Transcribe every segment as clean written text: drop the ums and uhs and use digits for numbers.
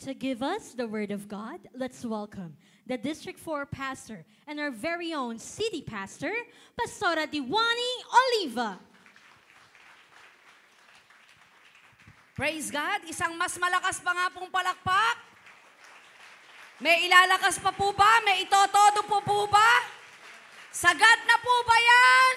To give us the Word of God, let's welcome the District 4 Pastor and our very own City Pastor, Pastora Diwani Oliva. Praise God! Isang mas malakas pa nga pong palakpak. May ilalakas pa po ba? May itotodo po ba? Sagad na po ba yan?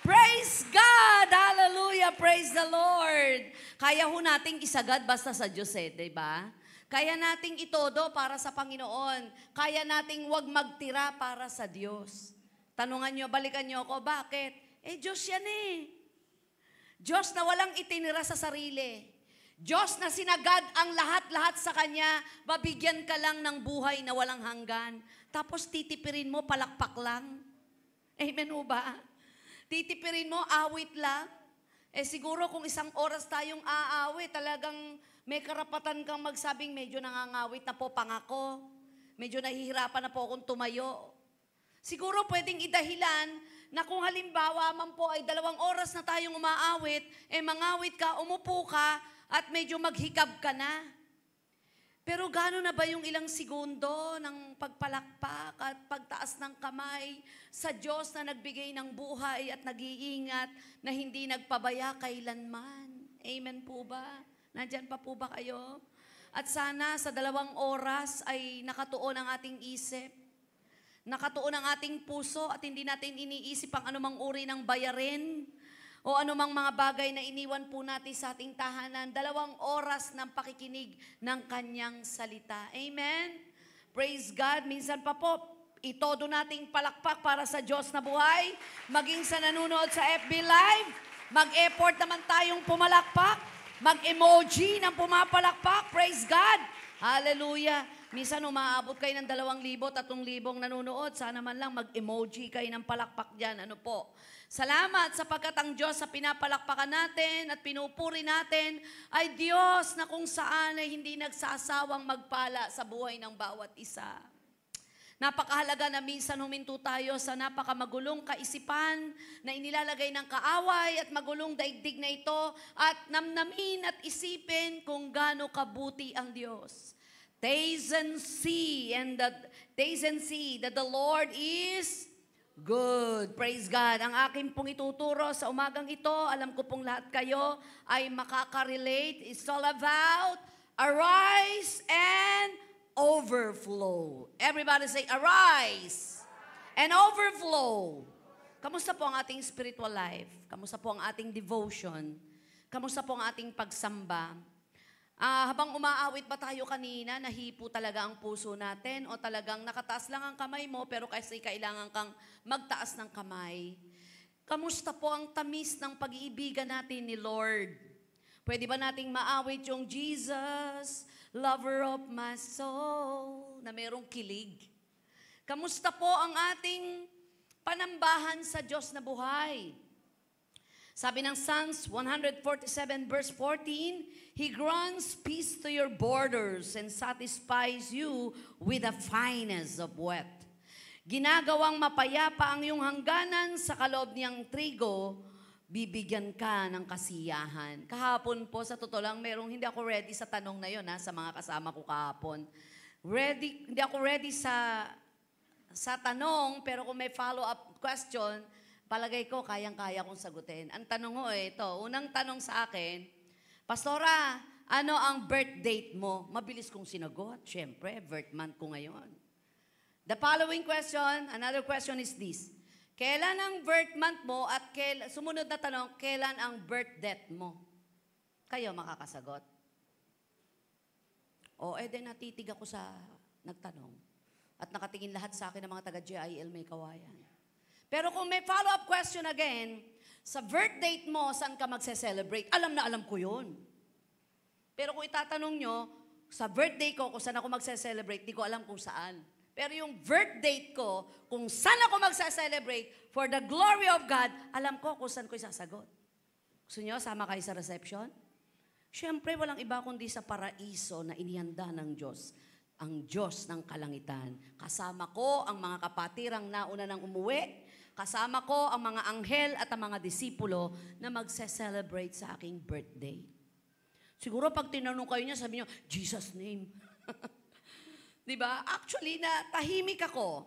Praise God! Hallelujah! Praise the Lord! Kaya ho nating isagad basta sa Diyos diba? Kaya nating itodo para sa Panginoon. Kaya nating wag magtira para sa Diyos. Tanungan nyo, balikan nyo ako, bakit? Diyos yan Diyos na walang itinira sa sarili. Diyos na sinagad ang lahat-lahat sa Kanya, mabigyan ka lang ng buhay na walang hanggan. Tapos titipirin mo, palakpak lang. Amen o ba? Titipirin mo, awit lang. Siguro kung isang oras tayong aawit, talagang may karapatan kang magsabing medyo nangangawit na po pangako. Medyo nahihirapan na po akong tumayo. Siguro pwedeng idahilan na kung halimbawa man po ay 2 oras na tayong umaawit, mangawit ka, umupo ka, at medyo maghikab ka na. Pero gano'n na ba yung ilang segundo ng pagpalakpak at pagtaas ng kamay sa Diyos na nagbigay ng buhay at nag-iingat na hindi nagpabaya kailanman? Amen po ba? Nandyan pa po ba kayo? At sana sa 2 oras ay nakatuon ang ating isip, nakatuon ang ating puso at hindi natin iniisip ang anumang uri ng bayarin o anumang mga bagay na iniwan po natin sa ating tahanan. 2 oras ng pakikinig ng Kanyang salita. Amen? Praise God. Minsan pa po, itodo nating palakpak para sa Diyos na buhay. Maging sa nanonood sa FB Live, mag-effort naman tayong pumalakpak. Mag-emoji ng pumapalakpak. Praise God. Hallelujah. Minsan umaabot kayo ng 2,000, 3,000 nanonood. Sana man lang mag-emoji kayo ng palakpak dyan. Ano po? Salamat sapagkat ang Diyos sa pinapalakpakan natin at pinupuri natin ay Diyos na kung saan ay hindi nagsasawang magpala sa buhay ng bawat isa. Napakahalaga na minsan huminto tayo sa napakamagulong kaisipan na inilalagay ng kaaway at magulong daigdig na ito at namnamin at isipin kung gaano kabuti ang Diyos. Taste and see that the Lord is good. Praise God. Ang aking pong ituturo sa umagang ito, alam ko pong lahat kayo ay makaka-relate. It's all about arise and overflow. Everybody say, arise and overflow. Kamusta po ang ating spiritual life? Kamusta po ang ating devotion? Kamusta po ang ating pagsamba? Habang umaawit ba tayo kanina, nahipo talaga ang puso natin o talagang nakataas lang ang kamay mo pero kasi kailangan kang magtaas ng kamay? Kamusta po ang tamis ng pag-iibigan natin ni Lord? Pwede ba nating maawit yung Jesus, lover of my soul, na merong kilig? Kamusta po ang ating panambahan sa Diyos na buhay? Sabi ng Psalms 147 verse 14, He grants peace to your borders and satisfies you with the finest of wheat. Ginagawang mapayapa ang iyong hangganan sa kaloob niyang trigo, bibigyan ka ng kasiyahan. Kahapon po, sa totoo lang, hindi ako ready sa tanong na yun, sa mga kasama ko kahapon. Hindi ako ready sa tanong, pero kung may follow-up question, palagay ko, kayang-kaya kong sagutin. Ang tanong ko ito, unang tanong sa akin, Pastora, ano ang birth date mo? Mabilis kong sinagot. Siyempre, birth month ko ngayon. The following question, another question is this. Kailan ang birth month mo at sumunod na tanong, kailan ang birth death mo? Kayo makakasagot. Natitig ako sa nagtanong. At nakatingin lahat sa akin ng mga taga-GIL may kawayan. Pero kung may follow-up question again, sa birth date mo, saan ka magse-celebrate? Alam na alam ko yun. Pero kung itatanong nyo, sa birthday ko, kung saan ako magse-celebrate, di ko alam kung saan. Pero yung birth date ko, kung saan ako magse-celebrate, for the glory of God, alam ko kung saan ko isasagot. Gusto nyo, sama kayo sa reception? Siyempre, walang iba kundi sa paraiso na inihanda ng Diyos. Ang Diyos ng kalangitan. Kasama ko ang mga kapatirang nauna ng umuwi. Kasama ko ang mga anghel at ang mga disipulo na magse-celebrate sa aking birthday. Siguro pag tinanong kayo niya, sabi niyo, Jesus name. Diba? Actually, tahimik ako.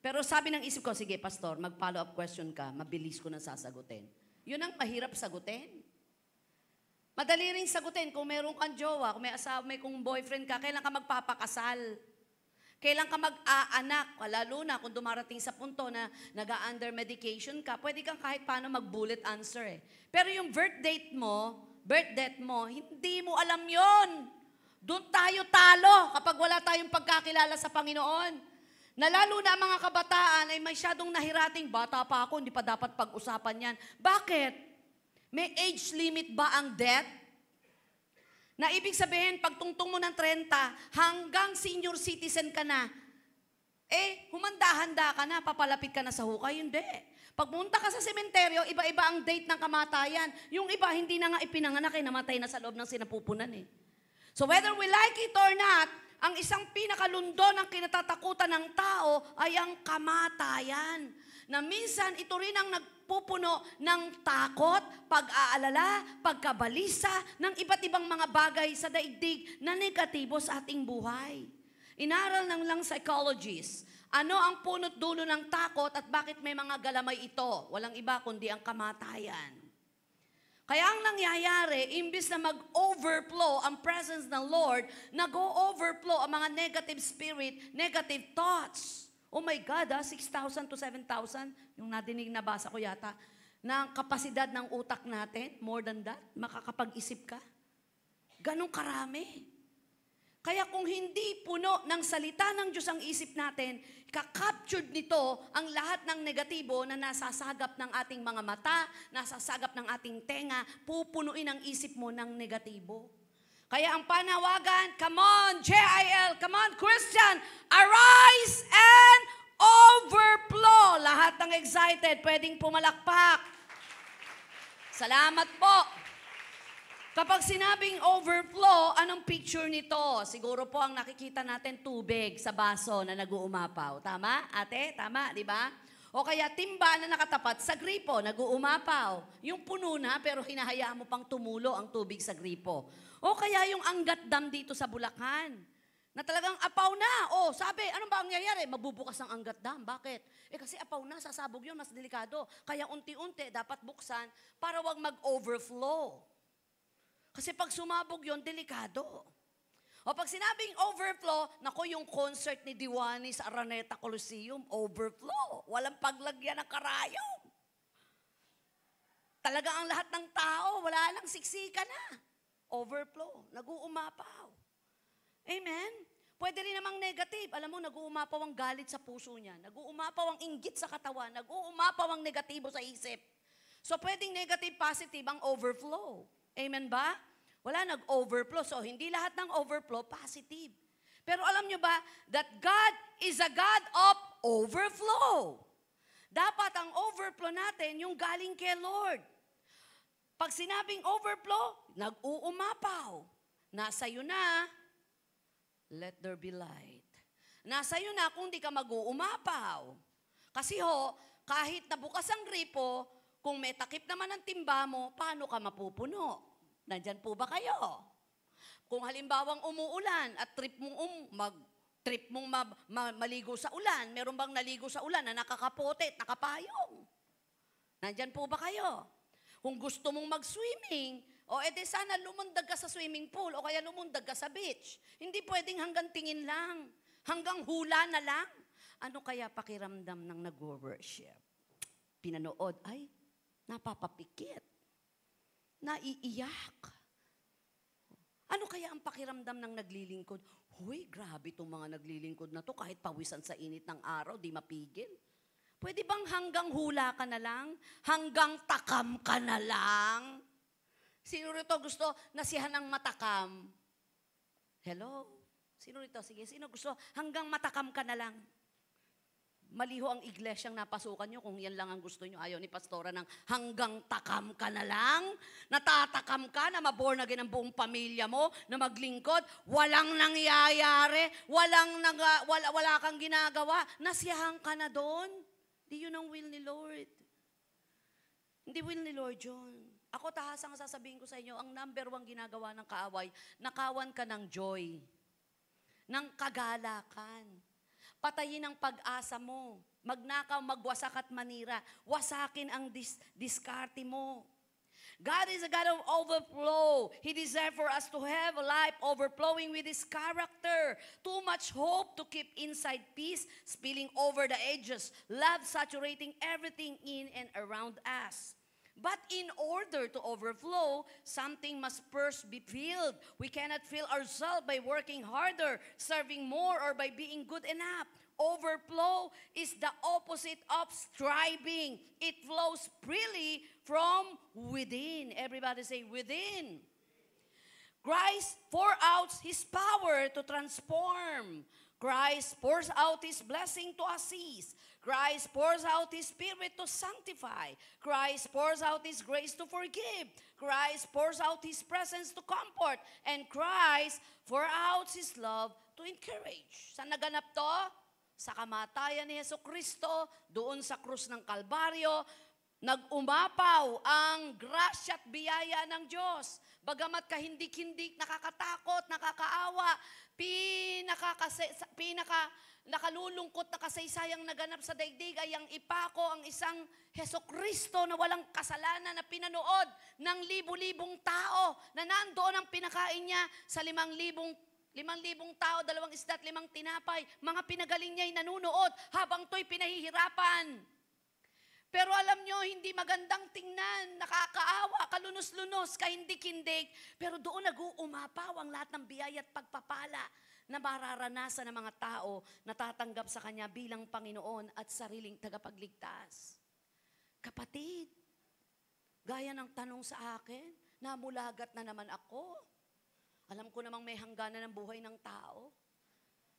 Pero sabi ng isip ko, sige, pastor, mag-follow up question ka, mabilis ko na sasagutin. Yun ang mahirap sagutin. Madali ring sagutin kung meron kang jowa, kung may asawa, kung boyfriend ka, kailan ka magpapakasal? Kailan ka mag-aanak? Lalo na kung dumarating sa punto na nag-under medication ka, pwede kang kahit paano mag-bullet answer eh. Pero yung birth date mo, hindi mo alam yon. Doon tayo talo kapag wala tayong pagkakilala sa Panginoon. Na lalo na mga kabataan ay masyadong nahirating, bata pa ako, hindi pa dapat pag-usapan yan. Bakit? May age limit ba ang death? Na ibig sabihin, pag tungtong mo ng 30, hanggang senior citizen ka na, humanda-handa ka na, papalapit ka na sa hukay, hindi. Pag pumunta ka sa sementeryo, iba-iba ang date ng kamatayan. Yung iba, hindi na nga ipinanganak, namatay na sa loob ng sinapupunan eh. So whether we like it or not, ang isang pinakalundo ng kinatatakutan ng tao ay ang kamatayan. Na minsan, ito rin ang nagpupuno ng takot, pag-aalala, pagkabalisa, ng iba't ibang mga bagay sa daigdig na negatibo sa ating buhay. Inaral ng lang psychologists, ano ang punot dulo ng takot at bakit may mga galamay ito? Walang iba kundi ang kamatayan. Kaya ang nangyayari, imbis na mag-overflow ang presence ng Lord, nag-overflow ang mga negative spirit, negative thoughts. Oh my God, 6,000 to 7,000, yung nadinig nabasa ko yata, na kapasidad ng utak natin, more than that, makakapag-isip ka. Ganong karami. Kaya kung hindi puno ng salita ng Diyos ang isip natin, kakaptured nito ang lahat ng negatibo na nasasagap ng ating mga mata, nasasagap ng ating tenga, pupunuin ang isip mo ng negatibo. Kaya ang panawagan, come on, JIL, come on, Christian, arise and overflow. Lahat ng excited, pwedeng pumalakpak. Salamat po. Kapag sinabing overflow, anong picture nito? Siguro po ang nakikita natin tubig sa baso na nag-uumapaw. Tama, ate? Tama, di ba? O kaya timba na nakatapat sa gripo, nag-uumapaw. Yung puno na pero hinahayaan mo pang tumulo ang tubig sa gripo. O kaya yung Angat Dam dito sa Bulacan, na talagang apaw na. O sabi, ano ba ang nangyayari? Mabubukas ang Angat Dam. Bakit? Kasi apaw na, sasabog yun, mas delikado. Kaya unti-unti dapat buksan para wag mag-overflow. Kasi pag sumabog yun, delikado. O pag sinabing overflow, nako yung concert ni Diwani sa Araneta Coliseum, overflow. Walang paglagyan ng karayom. Talaga ang lahat ng tao, wala lang siksika na. Overflow, nag-uumapaw. Amen? Pwede rin namang negative. Alam mo, nag-uumapaw ang galit sa puso niya. Nag-uumapaw ang inggit sa katawan. Nag-uumapaw ang negatibo sa isip. So pwedeng negative, positive ang overflow. Amen ba? Wala nag-overflow. So, hindi lahat ng overflow, positive. Pero alam nyo ba, that God is a God of overflow. Dapat ang overflow natin, yung galing kay Lord. Pag sinabing overflow, nag-uumapaw. Nasa iyo na, let there be light. Nasa iyo na kung di ka mag-uumapaw. Kasi kahit nabukas ang gripo, kung may takip naman ang timba mo, paano ka mapupuno? Nandyan po ba kayo? Kung halimbawang umuulan at trip mong maligo sa ulan, meron bang naligo sa ulan na nakakapote at nakapayong? Nandyan po ba kayo? Kung gusto mong mag-swimming, edi sana lumundag ka sa swimming pool o kaya lumundag ka sa beach. Hindi pwedeng hanggang tingin lang, hanggang hula na lang. Ano kaya pakiramdam ng nag-worship? Pinanood, ay, napapapikit. Naiiyak. Ano kaya ang pakiramdam ng naglilingkod? Huy, grabe itong mga naglilingkod na to, kahit pawisan sa init ng araw, di mapigil. Pwede bang hanggang hula ka na lang? Hanggang takam ka na lang? Sino rito gusto nasihan ng matakam? Hello? Sino rito? Sige, sino gusto hanggang matakam ka na lang? Maliho ang iglesyang napasukan nyo kung yan lang ang gusto nyo. Ayaw ni pastora ng hanggang takam ka na lang. Natatakam ka na maborn again ang buong pamilya mo na maglingkod. Walang nangyayari. Wala kang ginagawa. Nasiyahan ka na doon. Di yun ang will ni Lord. Hindi will ni Lord yun. Ako tahasang sasabihin ko sa inyo, ang number one ginagawa ng kaaway, nakawan ka ng joy, ng kagalakan. Patayin ang pag-asa mo. Magnakaw, magwasak at manira. Wasakin ang diskarte mo. God is a God of overflow. He desires for us to have a life overflowing with His character. Too much hope to keep inside, peace spilling over the edges, love saturating everything in and around us. But in order to overflow, something must first be filled. We cannot fill ourselves by working harder, serving more, or by being good enough. Overflow is the opposite of striving. It flows freely from within. Everybody say, within. Christ pours out His power to transform. Christ pours out His blessing to assist. Christ pours out His Spirit to sanctify. Christ pours out His grace to forgive. Christ pours out His presence to comfort. And Christ pours out His love to encourage. Saan naganap to? Sa kamatayan ni Jesucristo, doon sa krus ng Kalbaryo, nag-umapaw ang grasya at biyaya ng Diyos. Bagamat kahindik-hindik, nakakatakot, nakakaawa, nakalulungkot na kasaysayang naganap sa daigdig ay ang ipako ang isang Jesucristo na walang kasalanan na pinanood ng libu-libong tao na nandoon ang pinakain niya sa 5,000 tao, 2 isda at 5 tinapay. Mga pinagaling niya'y nanunood habang to'y pinahihirapan. Pero alam nyo, hindi magandang tingnan, nakakaawa, kalunos-lunos, kahindik-hindik. Pero doon nag-uumapaw ang lahat ng biyaya at pagpapala na mararanasan ng mga tao na tatanggap sa Kanya bilang Panginoon at sariling tagapagligtas. Kapatid, gaya ng tanong sa akin, namulagat na naman ako. Alam ko namang may hangganan ng buhay ng tao.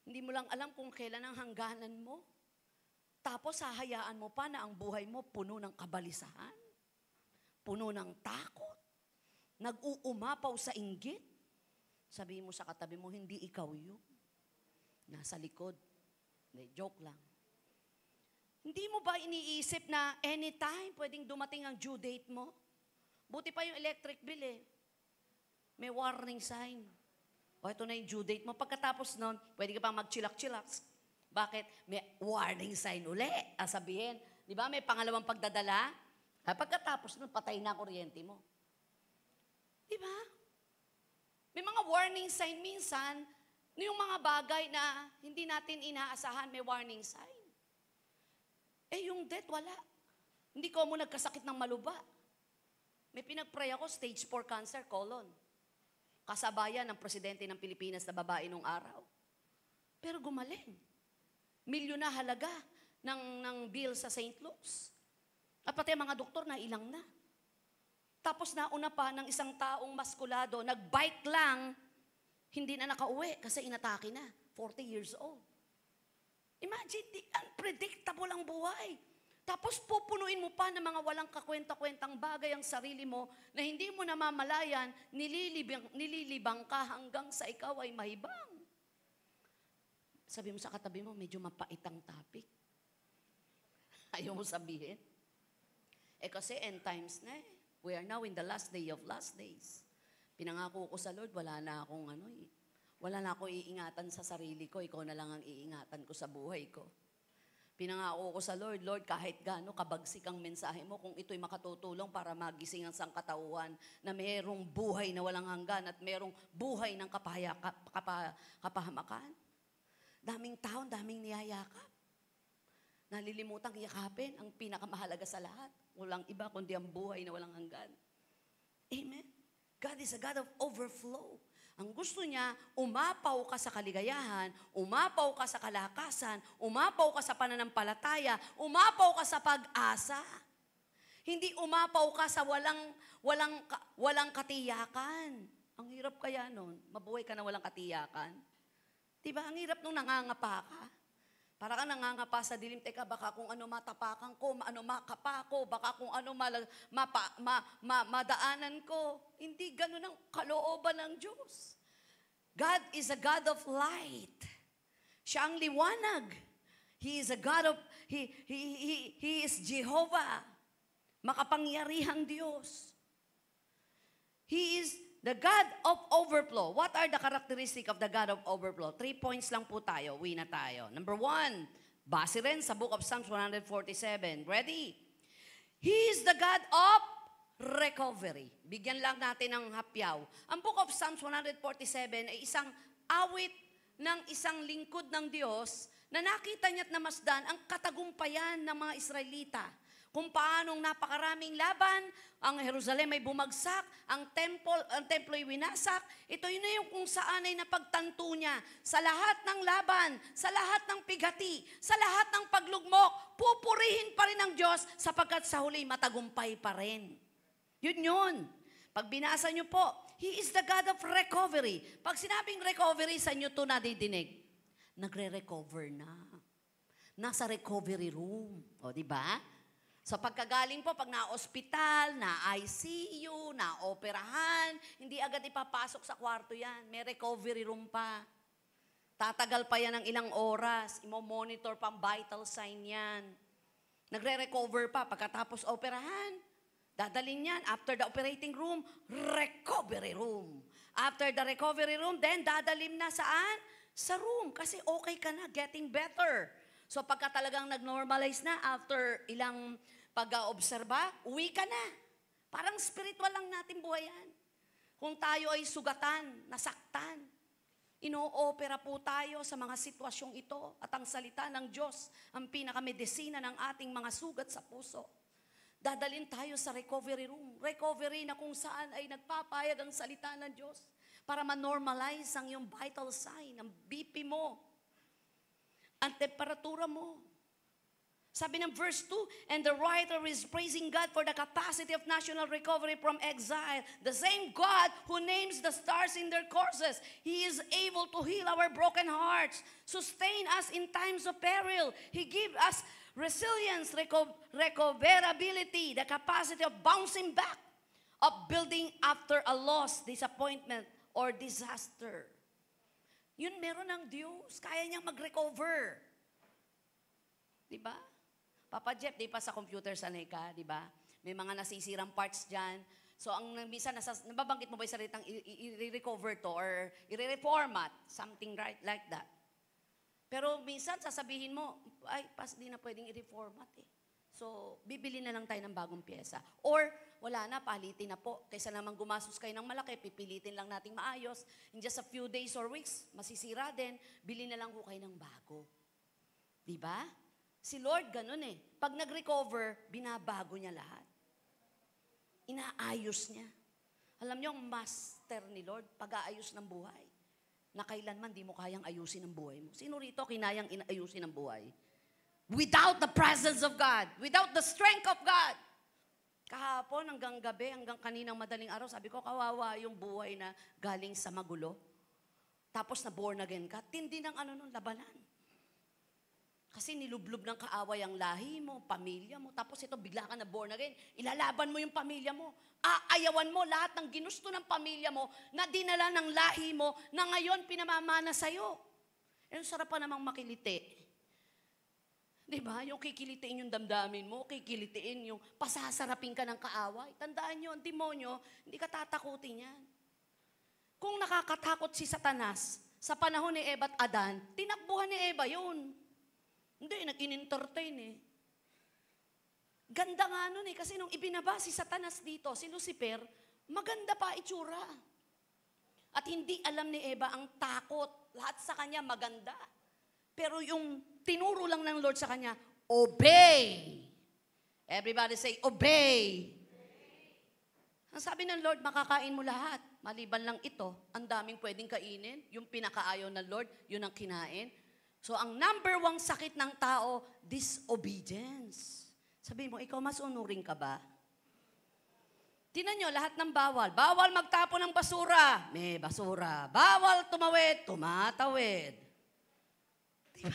Hindi mo lang alam kung kailan ang hangganan mo. Tapos hahayaan mo pa na ang buhay mo puno ng kabalisahan, puno ng takot, nag-uumapaw sa inggit. Sabihin mo sa katabi mo, hindi ikaw yun. Nasa likod. Hindi, joke lang. Hindi mo ba iniisip na anytime pwedeng dumating ang due date mo? Buti pa yung electric bill eh. May warning sign. O ito na yung due date mo. Pagkatapos nun, pwede ka pang magchilak-chilak. Bakit? May warning sign uli. Sabihin, di ba may pangalawang pagdadala? Pagkatapos nun, patay na kuryente mo. Di ba? May mga warning sign minsan, yung mga bagay na hindi natin inaasahan, may warning sign. Yung death, wala. Hindi ko mo nagkasakit ng maluba. May pinag-pray ako, stage 4 cancer, colon. Kasabayan ng presidente ng Pilipinas na babae nung araw. Pero gumaling. Milyon na halaga ng bill sa St. Luke's. At pati mga doktor na ilang na. Tapos nauna pa ng isang taong maskulado, nagbike lang, hindi na nakauwi kasi inatake na. 40 years old. Imagine, unpredictable ang buhay. Tapos pupunuin mo pa ng mga walang kakwenta-kwentang bagay ang sarili mo na hindi mo namamalayan, nililibang ka hanggang sa ikaw ay mahibang. Sabi mo sa katabi mo, medyo mapait ang topic. Ayaw mo sabihin. Kasi end times na eh. We are now in the last day of last days. Pinangako ko sa Lord, wala na akong wala na akong iingatan sa sarili ko. Ikaw na lang ang iingatan ko sa buhay ko. Pinangako ko sa Lord, Lord, kahit gaano kabagsik ang mensahe mo, kung ito'y makatutulong para magising ang sangkatauhan na mayroong buhay na walang hanggan at mayroong buhay ng kapahamakan. Daming tao, daming niyayakap. Nalilimutang yakapin ang pinakamahalaga sa lahat. Walang iba kundi ang buhay na walang hanggan. Amen? God is a God of overflow. Ang gusto niya, umapaw ka sa kaligayahan, umapaw ka sa kalakasan, umapaw ka sa pananampalataya, umapaw ka sa pag-asa. Hindi umapaw ka sa walang katiyakan. Ang hirap kaya nun, mabuhay ka na walang katiyakan. Diba, ang hirap nung nangangapa ka. Para ka nangangapa sa dilim, teka, baka kung ano matapakan ko, ano makapa ko, baka kung ano madaanan ko. Hindi ganun ang kalooban ng Diyos. God is a God of light. Siya ang liwanag. He is a God of, He is Jehovah. Makapangyarihang Diyos. He is the God of overflow. What are the characteristics of the God of overflow? 3 points lang po tayo. Uwi na tayo. Number 1, base rin sa book of Psalms 147. Ready? He is the God of recovery. Bigyan lang natin ng hapyaw. Ang book of Psalms 147 ay isang awit ng isang lingkod ng Diyos na nakita niya't namasdan ang katagumpayan ng mga Israelita. Kung paanong napakaraming laban, ang Jerusalem ay bumagsak, ang templo ay winasak. Ito yun na yung kung saan ay napagtanto niya. Sa lahat ng laban, sa lahat ng pigati, sa lahat ng paglugmok, pupurihin pa rin ang Diyos sapagkat sa huli matagumpay pa rin. Yun. Pag binasa niyo po, He is the God of recovery. Pag sinabing recovery, sa inyo ito nadidinig. Nagre-recover na. Nasa recovery room. O, di ba? So pagkagaling po, pag na-ospital, na-ICU, na-operahan, hindi agad ipapasok sa kwarto yan. May recovery room pa. Tatagal pa yan ng ilang oras. Imo-monitor pa ang vital sign yan. Nagre-recover pa pagkatapos operahan. Dadalhin yan. After the operating room, recovery room. After the recovery room, then dadalhin na saan? Sa room. Kasi okay ka na, getting better. So pagka talagang nag-normalize na, after ilang pag-obserba, uwi ka na. Parang spiritual lang natin buhay yan. Kung tayo ay sugatan, nasaktan, ino-opera po tayo sa mga sitwasyong ito at ang salita ng Diyos, ang pinakamedisina ng ating mga sugat sa puso. Dadalhin tayo sa recovery room. Recovery na kung saan ay nagpapayag ang salita ng Diyos para ma-normalize ang iyong vital sign, ang BP mo, ang temperatura mo. Sabi ng verse 2, and the writer is praising God for the capacity of national recovery from exile. The same God who names the stars in their courses. He is able to heal our broken hearts, sustain us in times of peril. He gives us resilience, recoverability, the capacity of bouncing back, of building after a loss, disappointment, or disaster. Yun meron ng Diyos. Kaya niyang mag-recover. Diba? Papa Jeff, di pa sa computer sanay ka, di ba? May mga nasisirang parts dyan. So, ang minsan, nababanggit mo ba yung salitang i-recover to or i-reformat? Something right like that. Pero minsan, sasabihin mo, ay, di na pwedeng i-reformat eh. So, bibili na lang tayo ng bagong pyesa. Or, wala na, palitin na po. Kaysa naman gumastos kayo ng malaki, pipilitin lang nating maayos. In just a few days or weeks, masisira din, bili na lang ko kayo ng bago. Diba? Si Lord, ganun eh. Pag nag-recover, binabago niya lahat. Inaayos niya. Alam niyo, ang master ni Lord, pag-aayos ng buhay, na kailanman di mo kayang ayusin ang buhay mo. Sino rito kinayang ayusin ang buhay? Without the presence of God, without the strength of God. Kahapon hanggang gabi, hanggang kaninang madaling araw, sabi ko, kawawa yung buhay na galing sa magulo. Tapos na born again ka, tindi ng labanan. Kasi nilublob ng kaaway ang lahi mo, pamilya mo, tapos ito bigla ka na born again, ilalaban mo yung pamilya mo, aayawan mo lahat ng ginusto ng pamilya mo na dinala ng lahi mo na ngayon pinamamana sa'yo. Ang sarap pa namang makiliti. Diba? Yung kikilitiin yung damdamin mo, kikilitiin yung pasasarapin ka ng kaaway. Tandaan nyo, ang demonyo, hindi ka tatakutin yan. Kung nakakatakot si Satanas, sa panahon ni Eva at Adan, tinakbuhan ni Eva yun. Hindi, nag-in-entertain eh. Ganda nga nun eh, kasi nung ibinaba si Satanas dito, si Lucifer, maganda pa itsura. At hindi alam ni Eva ang takot. Lahat sa kanya maganda. Pero yung tinuro lang ng Lord sa kanya, obey. Everybody say, obey. Ang sabi ng Lord, makakain mo lahat. Maliban lang ito, ang daming pwedeng kainin. Yung pinakaayaw ng Lord, yun ang kinain. So, ang number 1 sakit ng tao, disobedience. Sabihin mo, ikaw mas unuring ka ba? Tingnan nyo, lahat ng bawal. Bawal magtapon ng basura. May basura. Bawal tumawid. Tumatawid. Diba?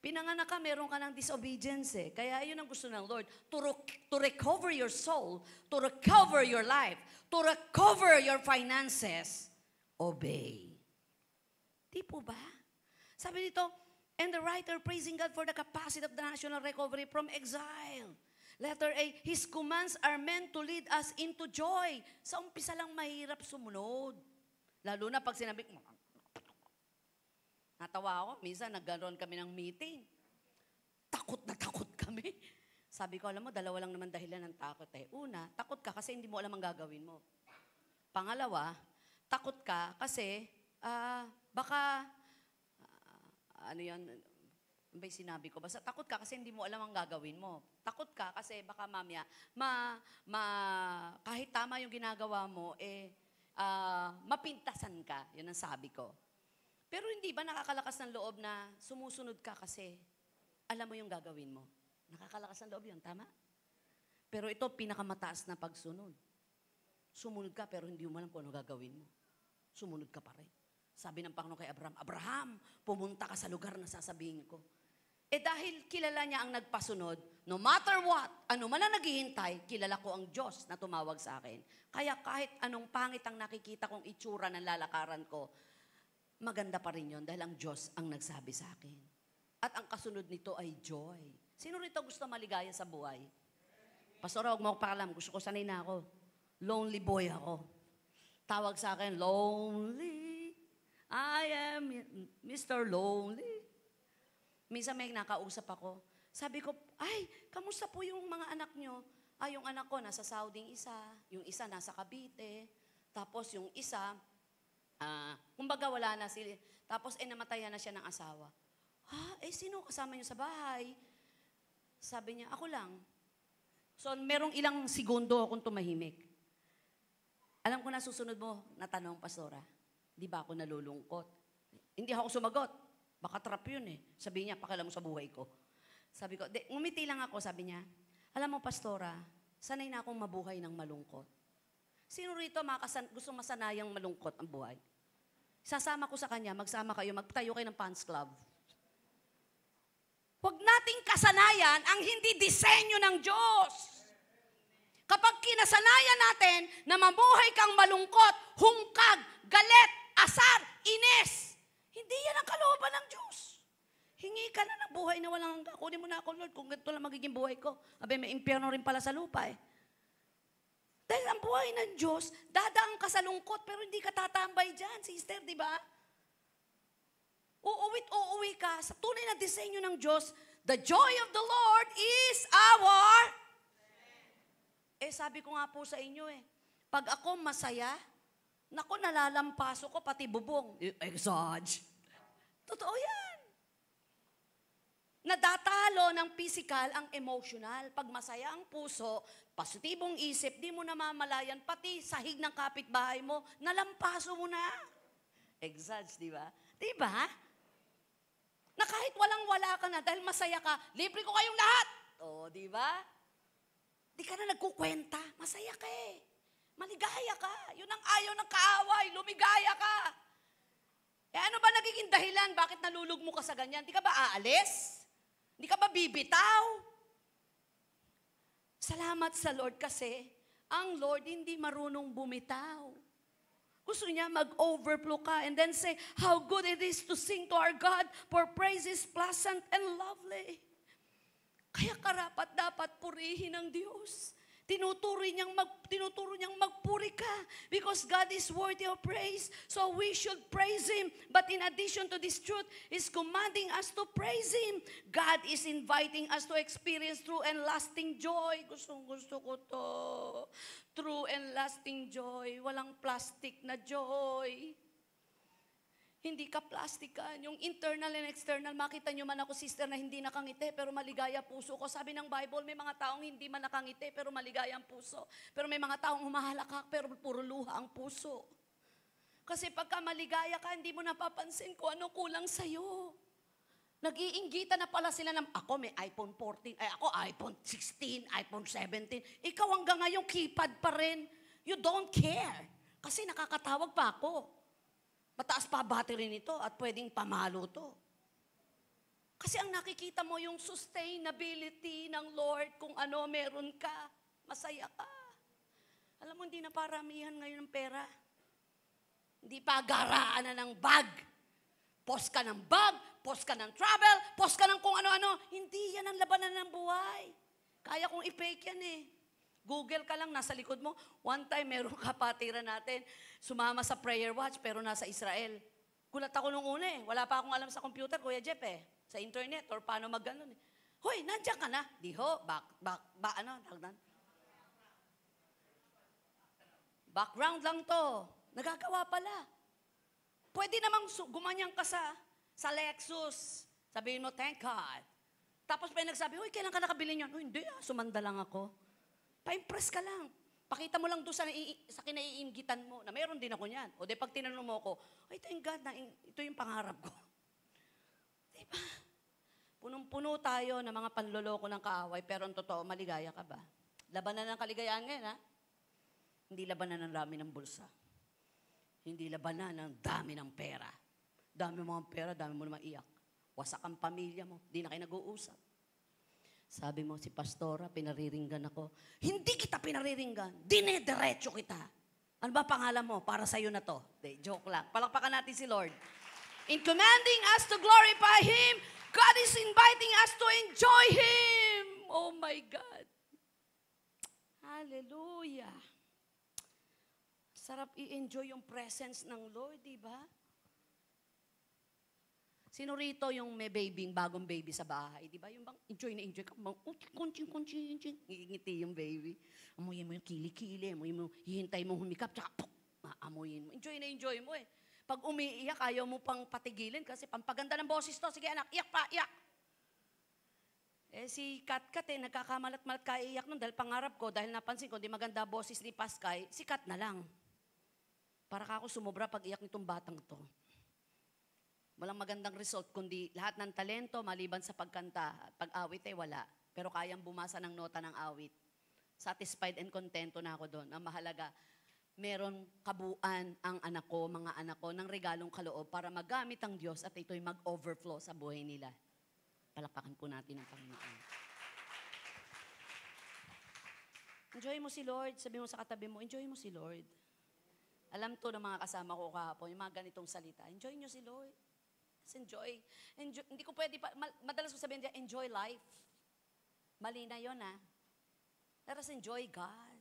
Pinanganak ka, meron ka ng disobedience eh. Kaya yun ang gusto ng Lord. To recover your soul, to recover your life, to recover your finances, obey. Di po ba? Sabi dito, and the writer praising God for the capacity of the national recovery from exile. Letter A, His commands are meant to lead us into joy. Sa umpisa lang mahirap sumunod. Lalo na pag sinabi, natawa ako, minsan nagkaroon kami ng meeting. Takot na takot kami. Sabi ko, alam mo, dalawa lang naman dahilan ng takot eh. Una, takot ka kasi hindi mo alam ang gagawin mo. Pangalawa, takot ka kasi baka, ano yan, may sinabi ko. Basta takot ka kasi hindi mo alam ang gagawin mo. Takot ka kasi baka mamaya, kahit tama yung ginagawa mo, mapintasan ka. Yun ang sabi ko. Pero hindi ba nakakalakas ng loob na sumusunod ka kasi alam mo yung gagawin mo? Nakakalakas ng loob yun, tama? Pero ito, pinakamataas na pagsunod. Sumunod ka pero hindi mo alam kung ano gagawin mo. Sumunod ka pa rin. Sabi ng Panginoon kay Abraham, Abraham, pumunta ka sa lugar na sasabihin ko. Dahil kilala niya ang nagpasunod, no matter what, ano man ang naghihintay, kilala ko ang Diyos na tumawag sa akin. Kaya kahit anong pangit ang nakikita kong itsura ng lalakaran ko, maganda pa rin yun dahil ang Diyos ang nagsabi sa akin. At ang kasunod nito ay joy. Sino rito gusto maligaya sa buhay? Pastora, huwag mo ako pakalam. Gusto ko, sanay na ako. Lonely boy ako. Tawag sa akin, lonely. I am Mr. Lonely. Minsan may nakausap ako. Sabi ko, ay, kamusta po yung mga anak nyo? Yung anak ko nasa Saudi isa, yung isa nasa Cavite, tapos yung isa, kumbaga wala na sila. Tapos namatayan na siya ng asawa. Sino kasama nyo sa bahay? Sabi niya, ako lang. So, merong ilang segundo akong tumahimik. Alam ko na susunod mo na tanong, Pastora, di ba ako nalulungkot? Hindi ako sumagot. Baka trap yun eh. Sabi niya, pakialam mo sa buhay ko. Sabi ko, ngumiti lang ako, sabi niya, alam mo, Pastora, sanay na akong mabuhay ng malungkot. Sino rito gusto masanayang malungkot ang buhay? Sasama ko sa kanya, magsama kayo, magtayo kayo ng Pants Club. Huwag nating kasanayan ang hindi disenyo ng Diyos. Kapag kinasanayan natin na mamuhay kang malungkot, hungkag, galit, asar, ines, hindi yan ang kalooban ng Diyos. Hingi ka na ng buhay na walang hanggan. Kunin mo na ako, Lord, kung ganito lang magiging buhay ko. May impyerno rin pala sa lupa eh. Dahil ang buhay ng Diyos, dadaan ka sa lungkot, pero hindi ka tatambay dyan, sister, di ba? Uuwi ka sa tunay na disenyo ng Diyos. The joy of the Lord is our... sabi ko nga po sa inyo pag ako masaya, naku, nalalampaso ko pati bubong. Exage. Totoo yan. Nadatalo ng physical ang emotional. Pag masaya ang puso, positibong isip, di mo namamalayan, pati sahig ng kapitbahay mo, nalampaso mo na. Exage, di ba? Di ba? Na kahit walang-wala ka na, dahil masaya ka, libre ko kayong lahat. Di ba? Di ka na nagkukwenta, masaya ka eh. Maligaya ka. Yun ang ayaw ng kaaway, lumigaya ka. Ano ba nagiging dahilan? Bakit nalulugmo ka sa ganyan? Di ka ba aalis? Di ka ba bibitaw? Salamat sa Lord kasi ang Lord hindi marunong bumitaw. Gusto niya mag-overflow ka and then say, how good it is to sing to our God, for praise is pleasant and lovely. Kaya karapat dapat purihin ng Diyos. Tinuturo niyang magpuri ka because God is worthy of praise. So we should praise Him. But in addition to this truth, He's commanding us to praise Him. God is inviting us to experience true and lasting joy. Gusto ko to. True and lasting joy. Walang plastic na joy. Hindi ka plastikan. Yung internal and external, makita nyo man ako, sister, na hindi nakangiti, pero maligaya puso ko. Sabi ng Bible, may mga taong hindi man nakangiti, pero maligaya ang puso. Pero may mga taong humahalakak, pero puro luha ang puso. Kasi pagka maligaya ka, hindi mo napapansin kung ano kulang sa'yo. Nag-iinggita na pala sila ng, ako may iPhone 14, ako iPhone 16, iPhone 17. Ikaw hanggang ngayon, keypad pa rin. You don't care. Kasi nakakatawag pa ako. Mataas pa battery nito at pwedeng pamalo to. Kasi ang nakikita mo yung sustainability ng Lord kung ano meron ka. Masaya ka. Alam mo, hindi na paramihan ngayon ng pera. Hindi pa garaan na ng bag. Post ka ng bag, post ka ng travel, post ka ng kung ano-ano. Hindi yan ang labanan ng buhay. Kaya kong i-fake yan eh. Google ka lang, nasa likod mo. One time, meron kapatiran natin, sumama sa prayer watch, pero nasa Israel. Gulat ako nung una eh. Wala pa akong alam sa computer, Kuya Jeff eh. Sa internet, or paano mag-ganon eh. Hoy, nandiyan ka na. Di ho, background lang to. Nagagawa pala. Pwede namang gumanyan ka sa Lexus. Sabihin mo, thank God. Tapos pa nagsabi, uy, kailan ka nakabili niyan? Uy, hindi sumanda lang ako. Pa-impress ka lang. Pakita mo lang doon sa kinaiingitan mo na mayroon din ako niyan. O di pag tinanong mo ako, ay, thank God na ito yung pangarap ko. Diba? Punong-puno tayo ng mga panloloko ng kaaway, pero ang totoo, maligaya ka ba? Labanan ng kaligayahan ngayon, ha? Hindi labanan ng dami ng bulsa. Hindi labanan ng dami ng pera. Dami mo mga pera, dami mo naman iyak. Wasak ang pamilya mo, di na kayo nag-uusap. Sabi mo, si Pastora, pinariringgan ako. Hindi kita pinariringgan, dinediretso kita. Ano ba pangalan mo? Para sa'yo na to. De, joke lang. Palakpakan natin si Lord. In commanding us to glorify Him, God is inviting us to enjoy Him. Oh my God. Hallelujah. Sarap i-enjoy yung presence ng Lord, di ba? Sino rito yung may bagong baby sa bahay? Di ba? Yung bang enjoy na enjoy ka, kunching, ngingiti yung baby. Amuyin mo yung kili-kili, amuyin mo, hihintay mo humikap, tsaka amuyin mo. Enjoy na enjoy mo eh. Pag umiiyak, ayaw mo pang patigilin kasi pampaganda ng boses to. Sige anak, iyak pa, iyak. Eh si Kat nagkakamalat-malat kaiiyak nun dahil pangarap ko, dahil napansin ko, di maganda boses ni Paskay, si Kat na lang. Para ka ako sumobra pag iyak nitong batang to. Walang magandang result, kundi lahat ng talento, maliban sa pagkanta, pag-awit ay wala. Pero kayang bumasa ng nota ng awit. Satisfied and contento na ako doon. Ang mahalaga, meron kabuuan ang anak ko, mga anak ko, ng regalong kaloob para magamit ang Diyos at ito'y mag-overflow sa buhay nila. Palakpakan po natin ang Panginoon. Enjoy mo si Lord. Sabi mo sa katabi mo, enjoy mo si Lord. Alam to ng mga kasama ko kahapon, yung mga ganitong salita. Enjoy nyo si Lord. Just enjoy. Hindi ko pwede pa, madalas ko sabihin dyan, enjoy life. Mali na yun, ha? Let us enjoy God.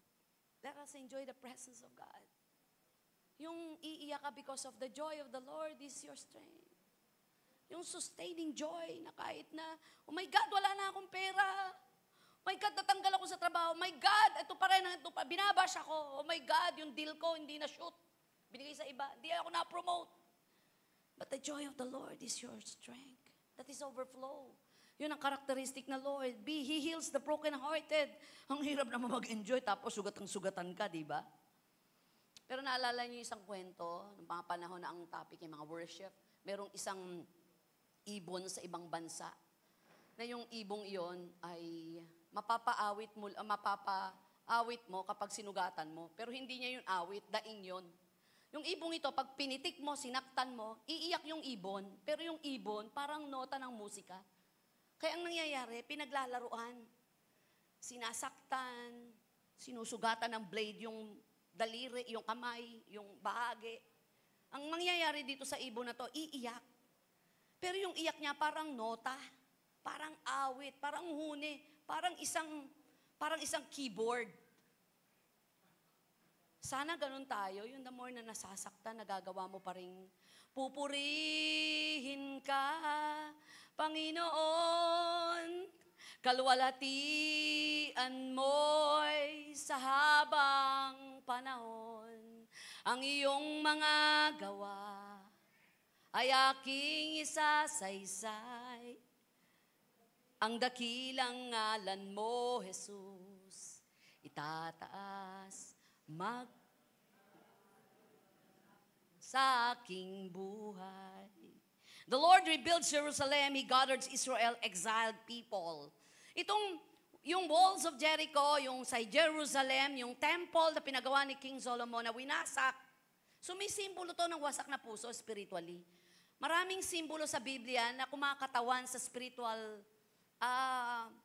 Let us enjoy the presence of God. Yung iiyak ka because of the joy of the Lord is your strength. Yung sustaining joy na kahit na, oh my God, wala na akong pera. Oh my God, natanggal ako sa trabaho. Oh my God, ito pa rin, binabash ako. Oh my God, yung deal ko hindi na-shoot. Binigay sa iba, hindi ako na-promote. But the joy of the Lord is your strength. That is overflow. Yun ang karakteristik na Lord. He heals the broken-hearted. Ang hirap naman mag-enjoy, tapos sugatan ka, di ba? Pero naalala niyo isang kwento, ng mga panahon na ang topic yung mga worship, merong isang ibon sa ibang bansa, na yung ibong iyon ay mapapaawit mo kapag sinugatan mo. Pero hindi niya yun awit, daing yun. Yung ibong ito, pag pinitik mo, sinaktan mo, iiyak yung ibon. Pero yung ibon, parang nota ng musika. Kaya ang nangyayari, pinaglalaruan. Sinasaktan, sinusugatan ng blade yung daliri, yung kamay, yung bahagi. Ang mangyayari dito sa ibon na to, iiyak. Pero yung iyak niya parang nota, parang awit, parang huni, parang isang keyboard. Sana ganun tayo, yung the more na nasasaktan, nagagawa mo pa rin, pupurihin ka, Panginoon, kalwalatian mo'y sa habang panahon, ang iyong mga gawa ay aking isasaysay, ang dakilang ngalan mo, Jesus, itataas, sa aking buhay. The Lord rebuilds Jerusalem. He gathers Israel, exiled people. Yung walls of Jericho, yung sa Jerusalem, yung temple na pinagawa ni King Solomon na winasak, sumisimbolo to ng wasak na puso spiritually. Maraming simbolo sa Biblia na kumakatawan sa spiritual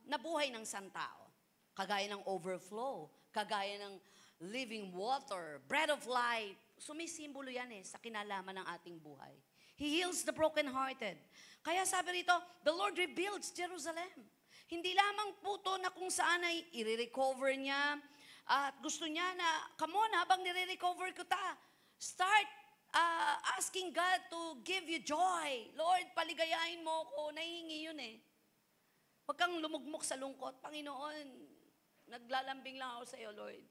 na buhay ng santao. Kagaya ng overflow, kagaya ng living water, bread of life. Sumisimbolo yan sa kinalaman ng ating buhay. He heals the brokenhearted. Kaya sabi rito, the Lord rebuilds Jerusalem. Hindi lamang po to na kung saan ay i-recover niya at gusto niya na, come on, habang nire-recover ko start asking God to give you joy. Lord, paligayahin mo ko. Nahihingi yun eh. Huwag kang lumugmok sa lungkot. Panginoon, naglalambing lang ako sa iyo, Lord.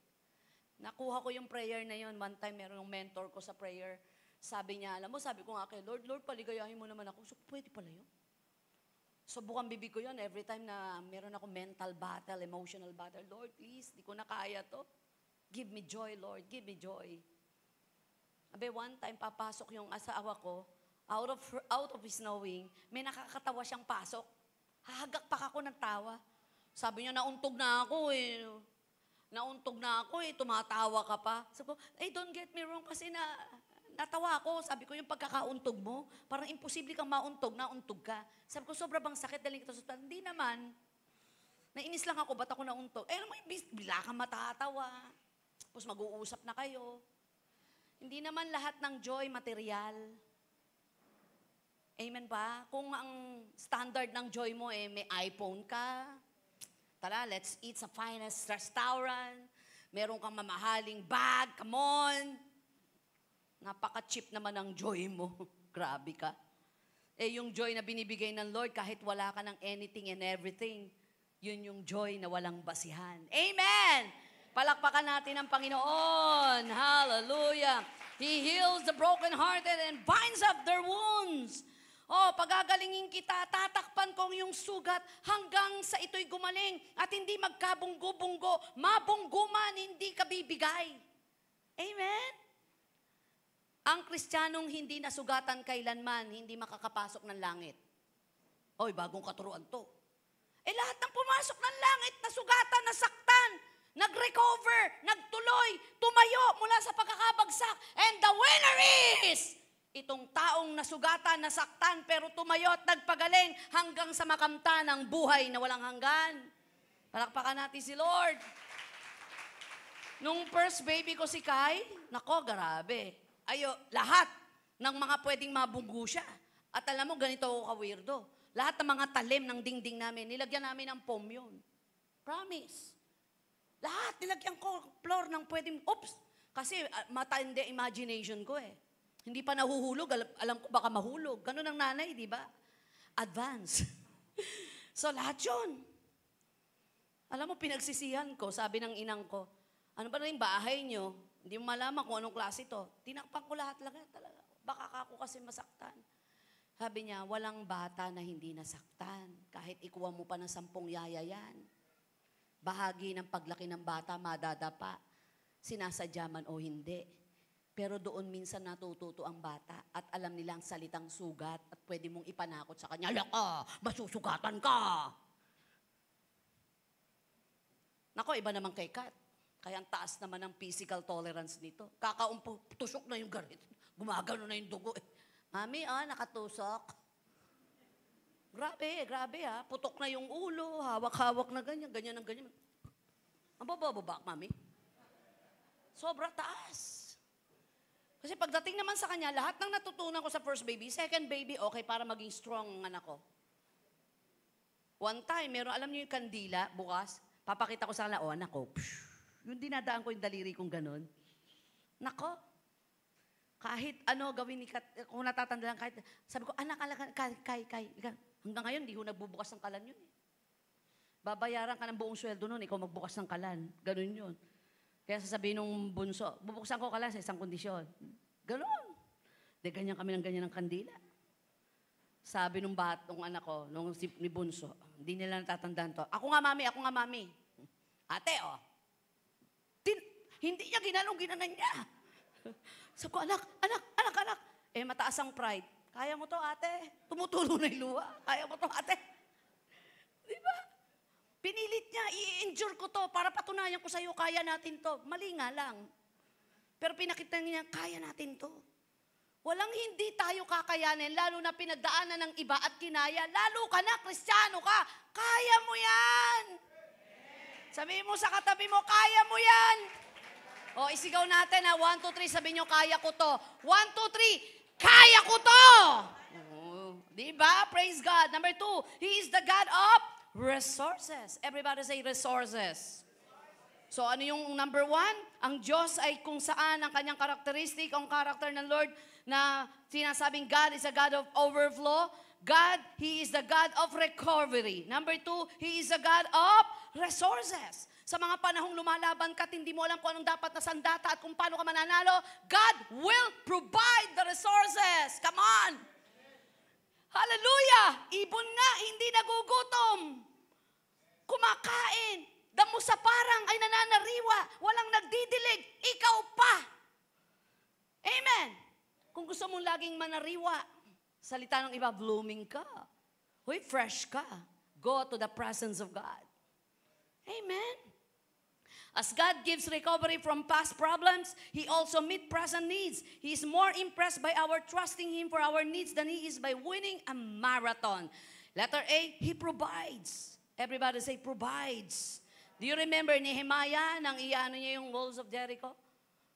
Nakuha ko yung prayer na yun. One time, meron yung mentor ko sa prayer. Sabi niya, alam mo, sabi ko nga kay Lord, paligayahin mo naman ako. So, pwede pala yun. So, bukang bibig ko yun. Every time na meron ako mental battle, emotional battle, Lord, please, di ko na kaya to. Give me joy, Lord. Give me joy. Abe, one time, papasok yung asawa ko, out of his knowing, may nakakatawa siyang pasok. Hahagak pa ako ng tawa. Sabi niya, nauntog na ako eh. Tumatawa ka pa. Sabi ko, don't get me wrong kasi natawa ako. Sabi ko, yung pagkakauntog mo, parang imposible kang nauntog ka. Sabi ko, sobra bang sakit daling kita sa hindi naman. Nainis lang ako, ba't ako nauntog? Alam mo, bila kang matatawa. Tapos mag-uusap na kayo. Hindi naman lahat ng joy material. Amen ba? Kung ang standard ng joy mo may iPhone ka, tara, let's eat sa finest restaurant, meron kang mamahaling bag, come on. Napaka-cheap naman ang joy mo. Grabe ka. Yung joy na binibigay ng Lord, kahit wala ka ng anything and everything, yun yung joy na walang basihan. Amen! Palakpakan natin ang Panginoon. Hallelujah. He heals the brokenhearted and binds up their wounds. Pagagalingin kita, tatakpan kong yung sugat hanggang sa ito'y gumaling at hindi magkabunggo-bunggo, mabungguman, hindi ka bibigay. Amen? Ang Kristiyanong hindi nasugatan kailanman, hindi makakapasok ng langit. Bagong katuruan to. Lahat ng pumasok ng langit, nasugatan, nasaktan, nag-recover, nagtuloy, tumayo mula sa pagkakabagsak. And the winner is itong taong nasugatan, nasaktan, pero tumayo at nagpagaling hanggang sa makamta ng buhay na walang hanggan. Palakpakan natin si Lord. Nung first baby ko si Kai, nako, grabe. Lahat ng mga pwedeng mabunggo siya. At alam mo, ganito ako ka-weirdo. Lahat ng mga talim ng dingding namin, nilagyan namin ng foam yun. Promise. Lahat, nilagyan ko floor ng pwedeng, kasi matindi imagination ko eh. Hindi pa nahuhulog, alam ko baka mahulog. Ganun ang nanay, di ba? Advance. So lahat yun. Alam mo, pinagsisihan ko, sabi ng inang ko, ano ba na yung bahay nyo? Hindi mo malaman kung anong klase to. Tinakpan ko lahat talaga. Baka ako kasi masaktan. Sabi niya, walang bata na hindi nasaktan. Kahit ikuha mo pa ng 10 yaya yan. Bahagi ng paglaki ng bata, madadapa. Sinasadya man o hindi. Pero doon minsan natututo ang bata at alam nilang salitang sugat at pwede mong ipanakot sa kanya, laka, masusugatan ka. Nako, iba naman kay Kat. Kaya ang taas naman ng physical tolerance nito. Kakaumpo, tusok na yung garit. Gumagano na yung dugo. Mami, nakatusok. Grabe ha. Putok na yung ulo, hawak-hawak na ganyan ang ganyan. Ang bababa, mami. Sobra taas. Kasi pagdating naman sa kanya, lahat ng natutunan ko sa first baby, second baby, okay, para maging strong ang anak ko. One time, alam niyo yung kandila, bukas, papakita ko sa kanila, anak ko, yung dinadaan ko yung daliri kong ganun. Nako, kahit gawin ni Kat, kung natatanda lang, sabi ko, anak, kay. Hanggang ngayon, di ko nagbubukas ng kalan yun. Babayaran ka ng buong sweldo nun, ikaw magbukas ng kalan. Ganun yun. Kaya sasabihin nung bunso, bubuksan ko kalan sa isang kondisyon. Ganun. Ganyan kami ng ganyan ng kandila. Sabi nung anak ko, ni bunso, hindi nila natatandaan to. Ako nga, mami. Ate, hindi niya ginanon niya. Sabi ko, anak. Mataas ang pride. Kaya mo to, ate. Tumutulo na yung luha. Kaya mo to, ate. Di ba? Pinilit niya, i-endure ko to para patunayan ko sa'yo, kaya natin to. Mali nga lang. Pero pinakita niya, kaya natin to. Walang hindi tayo kakayanin, lalo na pinagdaanan ng iba at kinaya. Lalo ka na, Kristiyano ka, kaya mo yan. Sabihin mo sa katabi mo, kaya mo yan. Isigaw natin 1, 2, 3, sabihin nyo, kaya ko to. 1, 2, 3, kaya ko to! Diba? Praise God. Number 2, He is the God of resources. Everybody say resources. So ano yung number 1? Ang Diyos ay kung saan ang kanyang karakteristik, ang character ng Lord na sinasabing God is a God of overflow. God, He is the God of recovery. Number 2, He is a God of resources. Sa mga panahong lumalaban ka at hindi mo alam kung anong dapat na sandata at kung paano ka mananalo, God will provide the resources. Come on! Hallelujah! Ibon nga, hindi nagugutom. Kumakain. Damo sa parang ay nananariwa. Walang nagdidilig. Ikaw pa. Amen. Kung gusto mong laging manariwa, salita ng iba, blooming ka. Huy, fresh ka. Go to the presence of God. Amen. As God gives recovery from past problems, He also meets present needs. He is more impressed by our trusting Him for our needs than He is by winning a marathon. Letter A, He provides. Everybody say, provides. Do you remember Nehemiah nang iano niya yung walls of Jericho?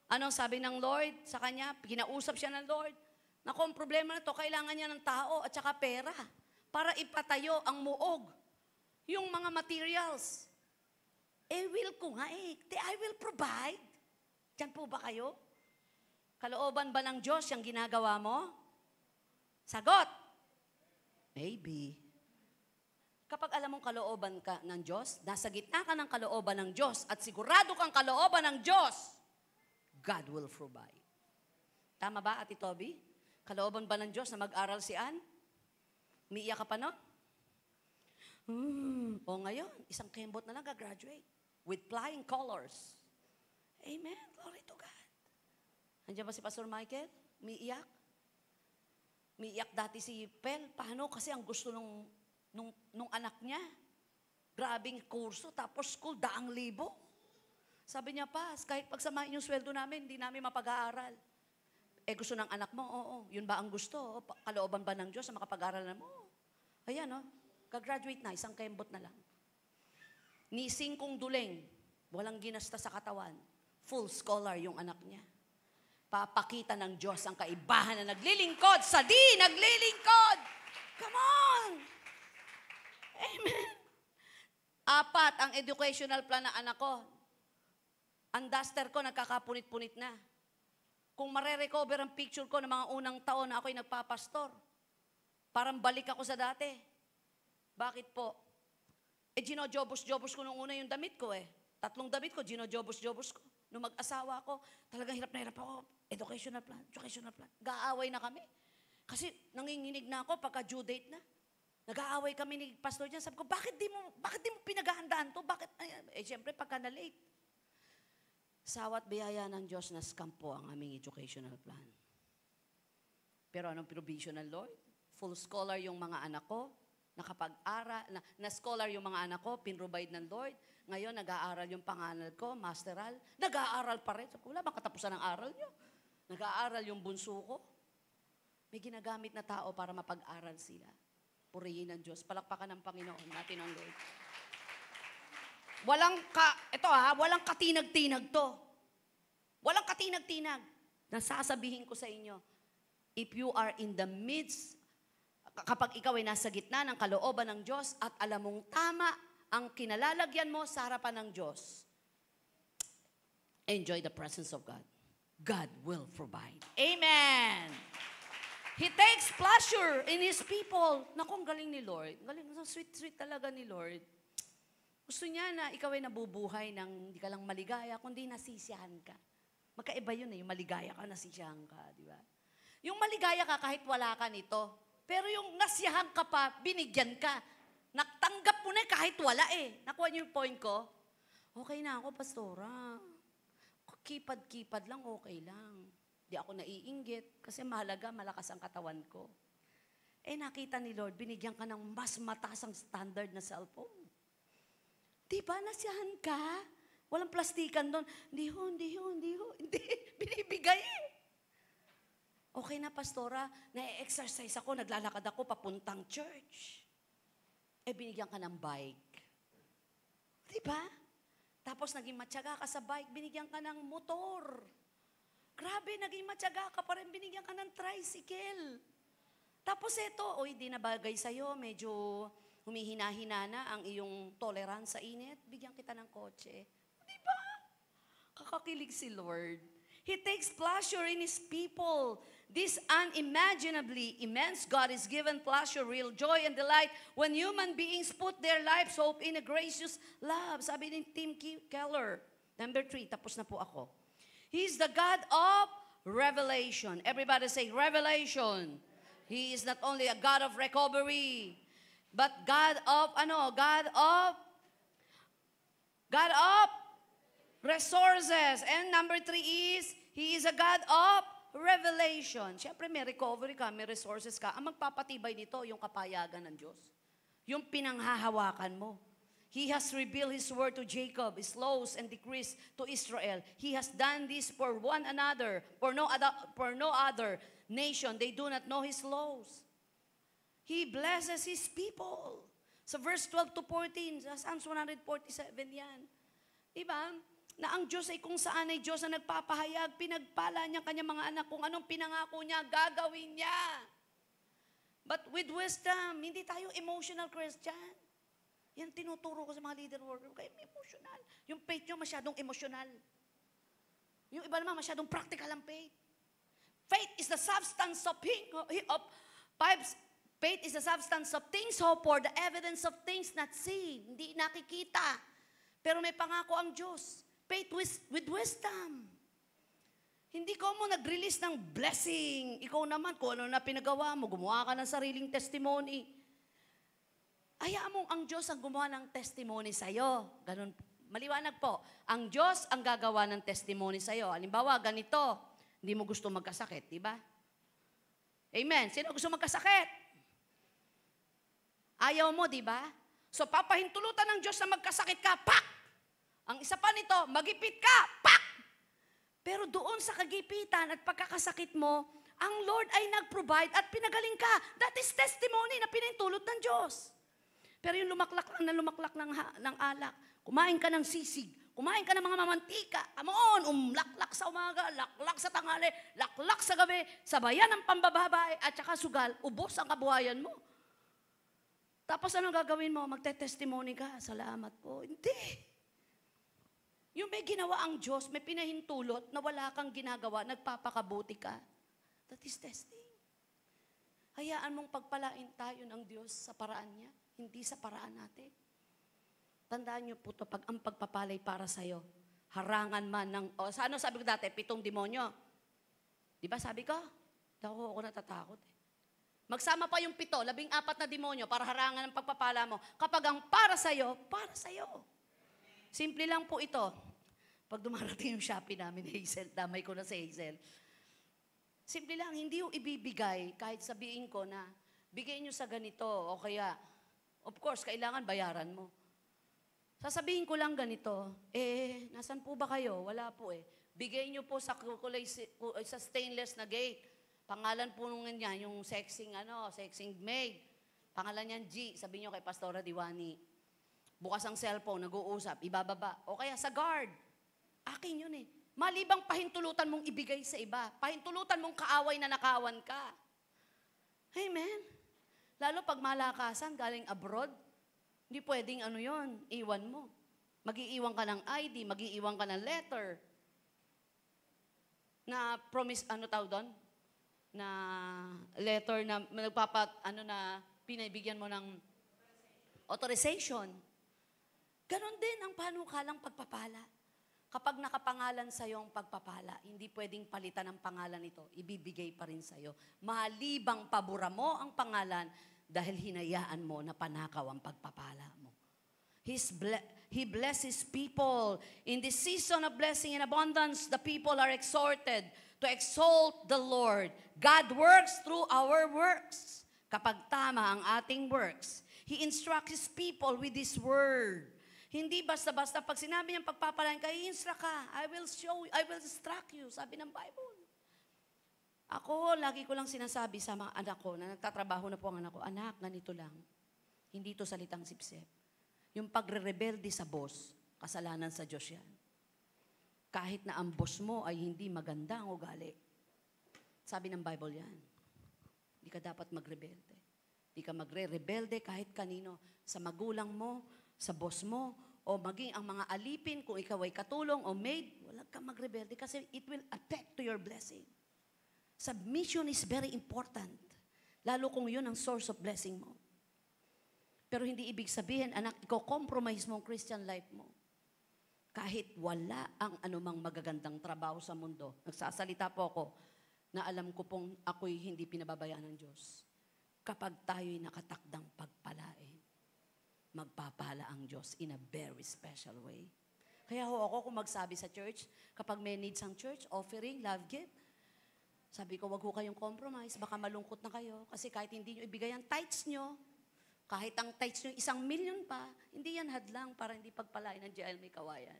Anong sabi ng Lord sa kanya? Kinausap siya ng Lord. Naku, ang problema na to, kailangan niya ng tao at saka pera para ipatayo ang muog. Yung mga materials. Will ko nga I will provide. Diyan po ba kayo? Kalooban ba ng Diyos yung ginagawa mo? Sagot. Maybe. Kapag alam mong kalooban ka ng Diyos, nasa gitna ka ng kalooban ng Diyos at sigurado kang kalooban ng Diyos, God will provide. Tama ba, Ate Toby? Kalooban ba ng Diyos na mag-aral si Ann? Umiiyak ka pa no? O ngayon, isang kembot na lang gagraduate with flying colors. Amen. Glory to God. Andiyan ba si Pastor Michael? Umiiyak? Umiiyak dati si Pel. Paano? Kasi ang gusto nung anak niya. Grabing kurso, tapos school, 100,000. Sabi niya, Pas, kahit pagsamahin yung sweldo namin, hindi namin mapag-aaral. Gusto ng anak mo? Oo. Yun ba ang gusto? Kalooban ba ng Diyos na makapag-aaralan mo? Ayan, Gagraduate na, isang kembot na lang. Ni Singkong Duleng, walang ginasta sa katawan. Full scholar yung anak niya. Papakita ng Diyos ang kaibahan na naglilingkod sa di naglilingkod. Come on! Amen. 4, ang educational plan ng anak ko. Ang duster ko, nagkakapunit-punit na. Kung mare-recover ang picture ko ng mga unang taon na ako'y nagpapastor, parang balik ako sa dati. Bakit po? Ginojobos-jobos ko nung una yung damit ko 3 damit ko, ginojobos-jobos ko. Nung mag-asawa ko, talagang hirap na hirap ako. Educational plan. Nag-aaway na kami. Kasi nanginginig na ako pagka due date na. Nag-aaway kami ni pastor dyan. Sabi ko, bakit di mo pinaghahandaan to? Bakit? Siyempre, pagka na-late. Sawat biyaya ng Diyos na scam po ang aming educational plan. Pero anong provision ng Lord? Full scholar yung mga anak ko. Nakapag-aral, na scholar yung mga anak ko, pinrovide ng Lord. Ngayon, nag-aaral yung panganal ko, masteral. Nag-aaral pa rin. Sabi ko, wala bang katapusan ng aral nyo? Nag-aaral yung bunso ko. May ginagamit na tao para mapag-aral sila. Purihin ng Diyos. Palakpakan ng Panginoon natin ang Lord. Walang katinag-tinag to. Walang katinag-tinag. Nasasabihin ko sa inyo, if you are in the midst, kapag ikaw ay nasa gitna ng kalooban ng Diyos at alam mong tama ang kinalalagyan mo sa harapan ng Diyos, enjoy the presence of God. God will provide. Amen! He takes pleasure in His people. Naku, ang galing ni Lord. Galing, sweet talaga ni Lord. Gusto niya na ikaw ay nabubuhay ng hindi ka lang maligaya, kundi nasisiyahan ka. Magkaiba yun yung maligaya ka, nasisiyahan ka, di ba? Yung maligaya ka kahit wala ka nito, pero yung nasiyahan ka pa, binigyan ka. Natanggap mo na kahit wala Nakuha niyo yung point ko? Okay na ako, pastora. Kipad-kipad lang, okay lang. Di ako naiinggit kasi mahalaga, malakas ang katawan ko. Nakita ni Lord, binigyan ka ng mas mataas ang standard na cellphone. Diba, nasiyahan ka? Walang plastikan doon. Hindi, binibigay Okay na, pastora, na-exercise ako, naglalakad ako papuntang church. Binigyan ka ng bike. Diba? Tapos naging matyaga ka sa bike, binigyan ka ng motor. Grabe, naging matyaga ka pa rin, binigyan ka ng tricycle. Tapos di na bagay sa'yo, medyo humihina-hina na ang iyong tolerance sa init, bigyan kita ng kotse. Di ba? Kakakilig si Lord. He takes pleasure in His people. This unimaginably immense God is given pleasure, real joy, and delight when human beings put their lives hope in a gracious love. Sabi ni Tim Keller. Number 3, tapos na po ako. He is the God of revelation. Everybody say revelation. He is not only a God of recovery, but God of resources. And number 3 is, He is a God of revelation. Siyempre, may recovery ka, may resources ka. Ang magpapatibay nito, yung kapayagan ng Diyos. Yung pinanghahawakan mo. He has revealed His word to Jacob, His laws and decrees to Israel. He has done this for one another, for no other nation. They do not know His laws. He blesses His people. Sa verse 12 to 14, sa Psalms 147 yan. Diba? Na ang Diyos ay kung saan ay Diyos na nagpapahayag, pinagpala niya kanyang mga anak, kung anong pinangako niya, gagawin niya. But with wisdom, hindi tayo emotional Christian. Yan tinuturo ko sa mga leader worker, kayo emotional. Yung faith nyo masyadong emotional. Yung iba naman masyadong practical ang faith. Faith is the substance of faith is the substance of things hoped for, the evidence of things not seen. Hindi nakikita. Pero may pangako ang Diyos. Faith with wisdom. Hindi ko mo nag-release ng blessing. Ikaw naman, kung ano na pinagawa mo, gumawa ka ng sariling testimony. Hayaan mong ang Diyos ang gumawa ng testimony sa'yo. Ganun, maliwanag po. Ang Diyos ang gagawa ng testimony sa'yo. Halimbawa, ganito, hindi mo gusto magkasakit, di ba? Amen. Sino gusto magkasakit? Ayaw mo, di ba? So, papahintulutan ng Diyos na magkasakit ka, pak! Ang isa pa nito, magipit ka, pak! Pero doon sa kagipitan at pagkakasakit mo, ang Lord ay nag-provide at pinagaling ka. That is testimony na pinahintulot ng Diyos. Pero yung lumaklak ng alak, kumain ka ng sisig, kumain ka ng mga mamantika, laklak sa umaga, laklak sa tanghali, laklak sa gabi, sabayan ng pambababae, at saka sugal, ubos ang kabuhayan mo. Tapos anong gagawin mo? Magte-testimony ka, salamat po. Hindi. Yung may ginawa ang Diyos, may pinahintulot na wala kang ginagawa, nagpapakabuti ka. That is testing. Hayaan mong pagpalain tayo ng Diyos sa paraan niya, hindi sa paraan natin. Tandaan niyo po ito, pag ang pagpapalay para sa'yo, harangan man ng, sa ano sabi ko dati, 7 demonyo. Di ba sabi ko? Ako natatakot eh. Magsama pa yung 7, 14 na demonyo para harangan ng pagpapala mo. Kapag ang para sa'yo, para sa'yo. Simple lang po ito. Pag dumarating yung Shopee namin, Hazel, damay ko na si Hazel. Simple lang, hindi yung ibibigay kahit sabihin ko na bigay nyo sa ganito o kaya, of course, kailangan bayaran mo. Sasabihin ko lang ganito, nasan po ba kayo? Wala po eh. Bigay nyo po sa stainless na gate. Pangalan po nung niya, yung sexing maid. Pangalan niyan G, sabihin nyo kay Pastora Diwani. Bukas ang cellphone, nag-uusap, ibababa. O kaya sa guard. Akin yun eh. Malibang pahintulutan mong ibigay sa iba. Pahintulutan mong kaaway na nakawan ka. Amen. Lalo pag malakasan, galing abroad, hindi pwedeng iwan mo. Mag-iiwan ka ng ID, mag-iiwan ka ng letter. Na promise, doon? Na letter na pinabigyan mo ng authorization. Ganon din ang panukalang pagpapala. Kapag nakapangalan sa iyo ang pagpapala, hindi pwedeng palitan ang pangalan nito. Ibibigay pa rin sa iyo. Malibang pabura mo ang pangalan dahil hinayaan mo na panakaw ang pagpapala mo. He blesses people. In this season of blessing and abundance, the people are exhorted to exalt the Lord. God works through our works. Kapag tama ang ating works, He instructs His people with His word. Hindi basta-basta pag sinabi niyang pagpapalain ka, i-instruct ka. I will instruct you, sabi ng Bible. Ako, lagi ko lang sinasabi sa mga anak ko, na nagtatrabaho na po ang anak ko, anak, ganito lang. Hindi to salitang sipsip. Yung pagre-rebelde sa boss, kasalanan sa Diyos yan. Kahit na ang boss mo ay hindi maganda ang ugali. Sabi ng Bible yan. Hindi ka dapat magrebelde. Di ka magre-rebelde kahit kanino. Sa magulang mo, sa boss mo, o maging ang mga alipin, kung ikaw ay katulong o maid, wala kang magrebelde kasi it will affect to your blessing. Submission is very important. Lalo kung yun ang source of blessing mo. Pero hindi ibig sabihin, anak, ikaw compromise mo ang Christian life mo. Kahit wala ang anumang magagandang trabaho sa mundo. Nagsasalita po ako na alam ko pong ako'y hindi pinababayaan ng Diyos. Kapag tayo'y nakatakdang pagpalain, magpapala ang Diyos in a very special way. Kaya ako kung magsabi sa church, kapag may needs ang church, offering, love gift, sabi ko, wag ho kayong compromise, baka malungkot na kayo. Kasi kahit hindi nyo ibigay ang tithes nyo, kahit ang tithes nyo 1,000,000 pa, hindi yan hadlang para hindi pagpalain ng JL May Kawayan.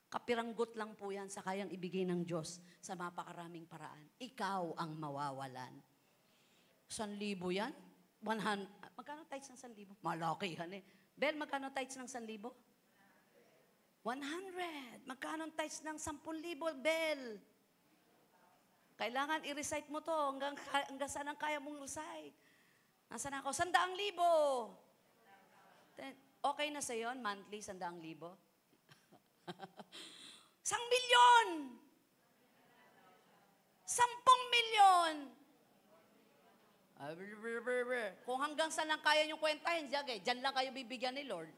Kapiranggot lang po yan sa kayang ibigay ng Diyos sa mapakaraming paraan. Ikaw ang mawawalan. 1,000 yan? 100. Magkano tithes ng 1,000? Malaki yan eh. Bel, magkano tithes ng 1,000? 100. Magkano tithes ng 10,000, Bel? Kailangan i-recite mo to hanggang saan ang kaya mong recite. Nasaan ako? 100,000. Okay na sa yon monthly, 100,000? 1,000,000! 10,000,000! Kung hanggang saan lang kaya nyo kwentahin, dyan lang kayo bibigyan ni Lord.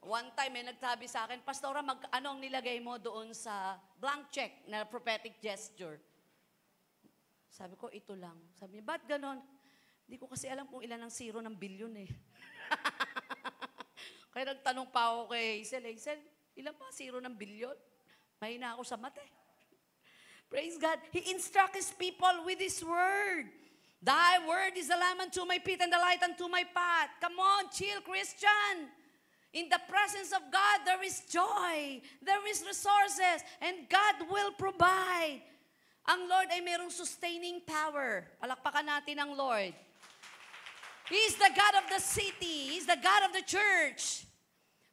One time, may nagsabi sa akin, Pastora, anong nilagay mo doon sa blank check na prophetic gesture? Sabi ko, ito lang. Sabi niya, ba't ganon? Hindi ko kasi alam kung ilan ang zero ng bilyon eh. Kaya nagtanong pa ako kay Hazel, Hazel, ilan pa zero ng bilyon? Mahina ako sa mate. Praise God. He instructs His people with His word. Thy word is a lamp unto my feet and a light unto my path. Come on, chill, Christian. In the presence of God, there is joy. There is resources. And God will provide. Ang Lord ay mayroong sustaining power. Palakpakan natin ang Lord. He is the God of the city. He is the God of the church.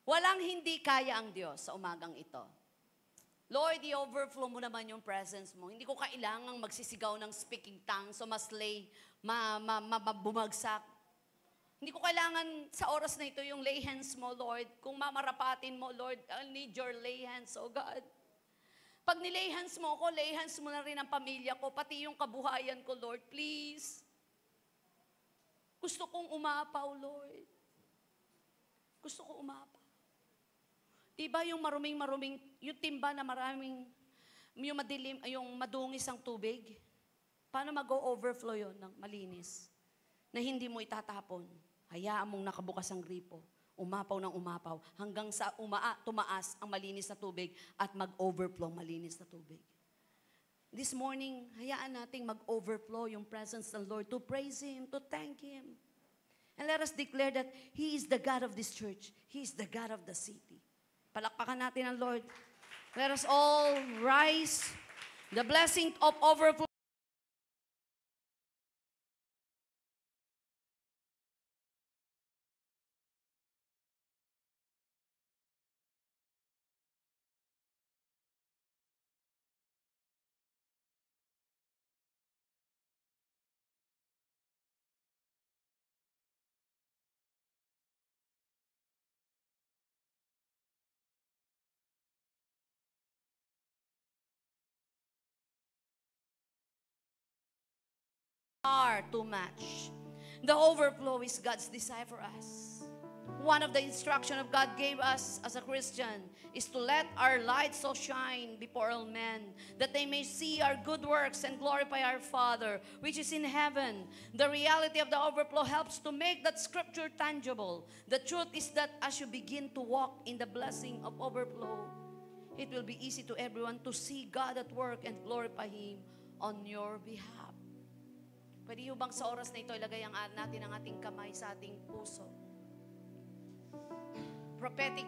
Walang hindi kaya ang Diyos sa umagang ito. Lord, i-overflow mo naman yung presence mo. Hindi ko kailangang magsisigaw ng speaking tongues o bumagsak. Hindi ko kailangan sa oras na ito yung lay hands mo, Lord. Kung mamarapatin mo, Lord, I need your lay hands, oh God. Pag nilay hands mo ako, lay hands mo na rin ang pamilya ko, pati yung kabuhayan ko, Lord, please. Gusto kong umapaw, Lord. Gusto ko umapaw. Diba yung maruming, yung timba na maraming, yung madilim, yung madungis ang tubig? Paano mag-overflow yun ng malinis? Na hindi mo itatapon. Hayaan mong nakabukas ang gripo. Umapaw ng umapaw. Hanggang sa tumaas ang malinis na tubig at mag-overflow malinis na tubig. This morning, hayaan nating mag-overflow yung presence ng Lord to praise Him, to thank Him. And let us declare that He is the God of this church. He is the God of the city. Palakpakan natin ang Lord. Let us all rise. The blessing of overflow. Are too much. The overflow is God's desire for us. One of the instruction of God gave us as a Christian is to let our light so shine before all men, that they may see our good works and glorify our Father, which is in heaven. The reality of the overflow helps to make that scripture tangible. The truth is that as you begin to walk in the blessing of overflow, it will be easy to everyone to see God at work and glorify Him on your behalf. Pwede yung bang sa oras na ito, ilagay natin ang ating kamay sa ating puso. Prophetic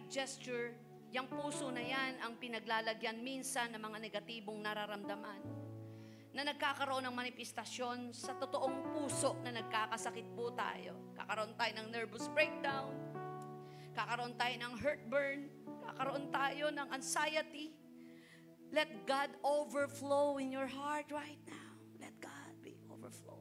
gesture, yung puso na yan ang pinaglalagyan minsan ng mga negatibong nararamdaman na nagkakaroon ng manifestasyon sa totoong puso na nagkakasakit po tayo. Kakaroon tayo ng nervous breakdown, kakaroon tayo ng heartburn, kakaroon tayo ng anxiety. Let God overflow in your heart right now. Let God be overflow.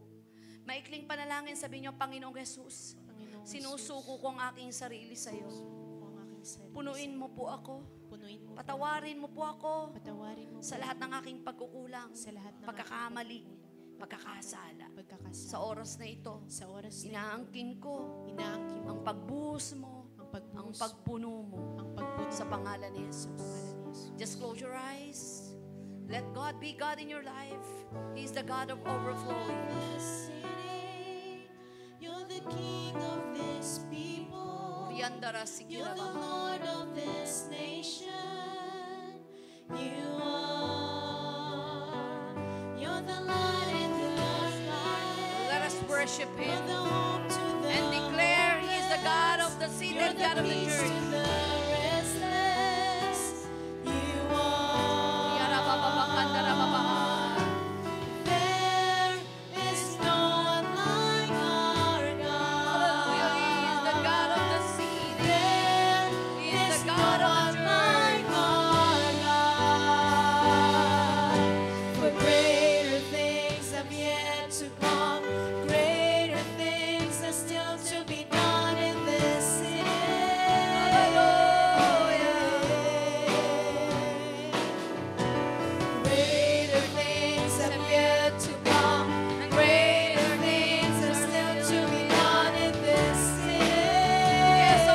Maikling panalangin, sabi niyo, Panginoong Jesus, Panginoong sinusuko ko ang aking sarili sa iyo. po ang aking sarili. Punuin mo po ako. Punuin mo. Patawarin mo po ako Patawarin mo sa lahat ng aking pagkukulang, sa lahat ng pagkakamali, pagkakasala. pagkakasala. Sa oras na ito, Sa oras na inaangkin ko inaangkin mo ang pagbuhos mo, ang ang pagbuhos, pagpuno mo ang pagpuno sa pangalan ni sa Jesus. pangalan ni Jesus. Just close your eyes. Let God be God in your life. He's the God of overflowing. You're the King of this people. Riandara You're sikira the baba. Lord of this nation. You are. You're the light in the darkness. Let us worship You're Him the hope to the and declare He is the God of the You're seated, the God of the peace church. to the restless. You are. Yara baba bakandara baba. There is no one like our Hallelujah. He is the God. God of the seated. There He is is the no God of one the church. like our God. For greater things have yet to come. Greater things are still to be done in this city. Greater things have yet to come. Greater things are still to be done in this city. Yes, oh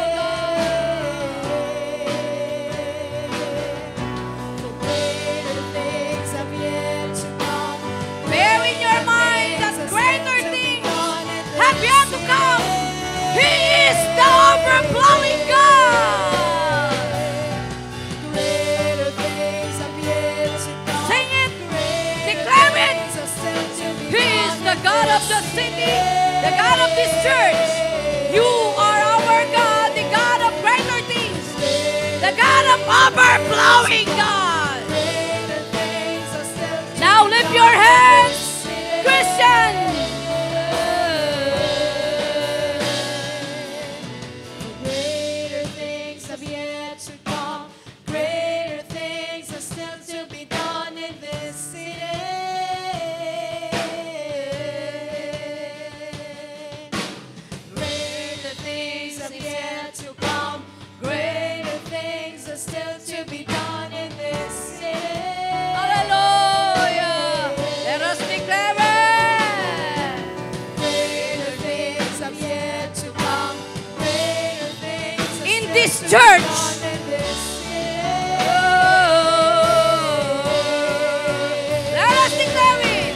For greater things have yet to come. Bear in your mind that greater things have yet to come. He is the overflowing God. Greater things have yet to come. Sing it. Greater Declare it. things are still to be He is done the in God of this the city, the God of this church. You are our God, the God of greater things, the God of overflowing God. Greater things are still to Now lift your hands, Christian. Greater things have yet to come. Greater things are still to be done in this city. Greater things have yet to come. Greater things are still to be done in this city. Hallelujah. Let us declare it. Greater things have yet to come. Greater things are In still this to be church. done in this city. Let us declare it.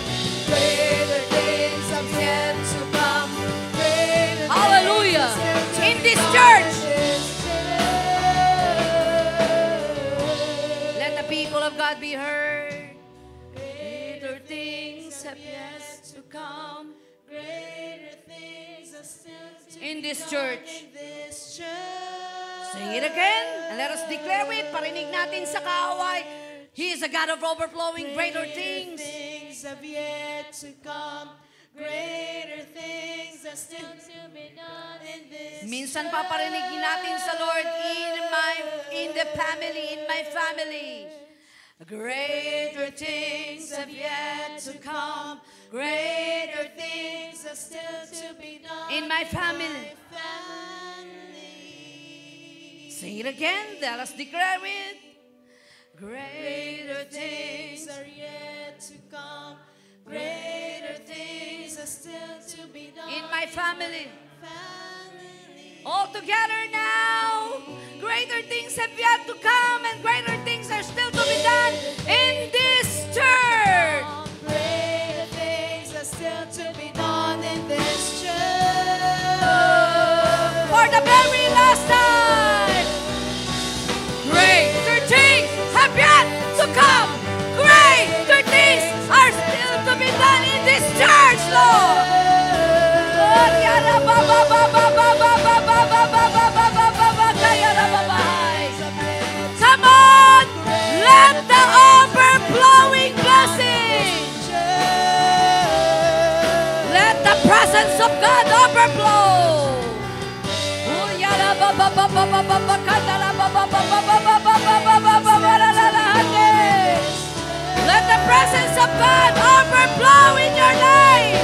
Greater things have yet to come. Greater Hallelujah. things are still to In be this done church. in this city. Let the people of God be heard. Greater things have yet to come. Greater things are still to In be this done church. in this church. Sing it again. And let us declare it. Parinig natin sa kaaway. He is a God of overflowing greater things. Things have yet to come. Greater things are still to be done in this Minsan paparinigin natin sa Lord in the family, in my family. Greater things have yet to come. Greater things are still to be done in my family. family. Sing it again. Let us declare it. Greater things are yet to come. Greater things are still to be done in my family. family. All together now. Greater things have yet to come and greater things are still to be done in this church. Greater things are still to be done in this church. For the very last time. Greater things have yet to come. Greater things are still to be done in this church, Lord. Come on, let the overflowing blessing, let the presence of God overflow. Let the presence of God overflow in your life.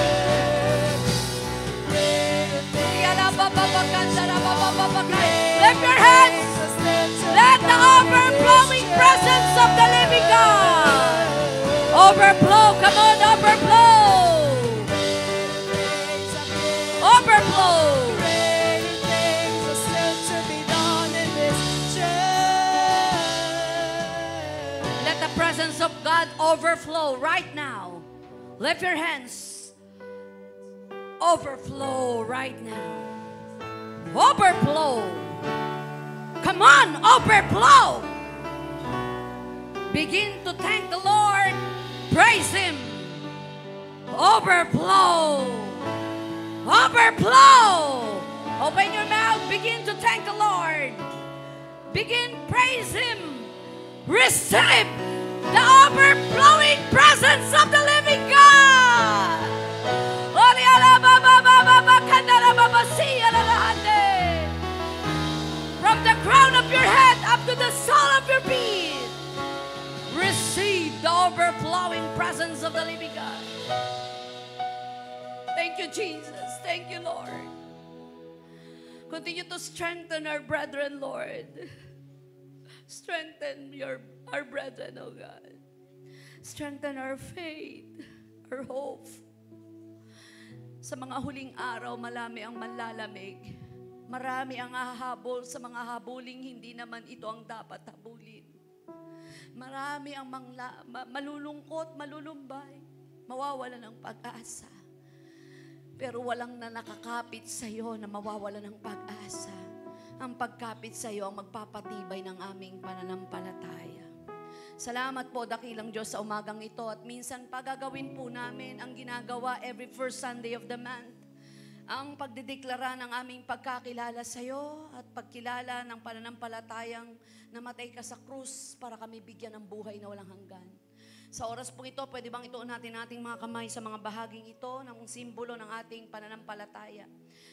Lift your hands. Let the overflowing presence of the living God overflow. Come on, overflow. Overflow. Let the presence of God overflow right now. Lift your hands. Overflow right now. Overflow. Come on, overflow. Begin to thank the Lord. Praise Him. Overflow. Overflow. Open your mouth. Begin to thank the Lord. Begin praise Him. Receive the overflowing presence of the living God. From the crown of your head up to the sole of your feet, receive the overflowing presence of the living God. Thank you, Jesus. Thank you, Lord. Continue to strengthen our brethren, Lord. Strengthen our brethren, oh God. Strengthen our faith, our hope. Sa mga huling araw, malami ang manlalamig. Marami ang hahabol sa mga habuling hindi naman ito ang dapat habulin. Marami ang malulungkot, malulumbay, mawawala ng pag-asa. Pero walang na nakakapit sa iyo na mawawala ng pag-asa. Ang pagkapit sa iyo ang magpapatibay ng aming pananampalataya. Salamat po, dakilang Diyos, sa umagang ito. At minsan pagagawin po namin ang ginagawa every first Sunday of the month. Ang pagdideklara ng aming pagkakilala sa iyo at pagkilala ng pananampalatayang namatay ka sa krus para kami bigyan ng buhay na walang hanggan. Sa oras po ito, pwede bang ituon natin ating mga kamay sa mga bahaging ito ng simbolo ng ating pananampalataya.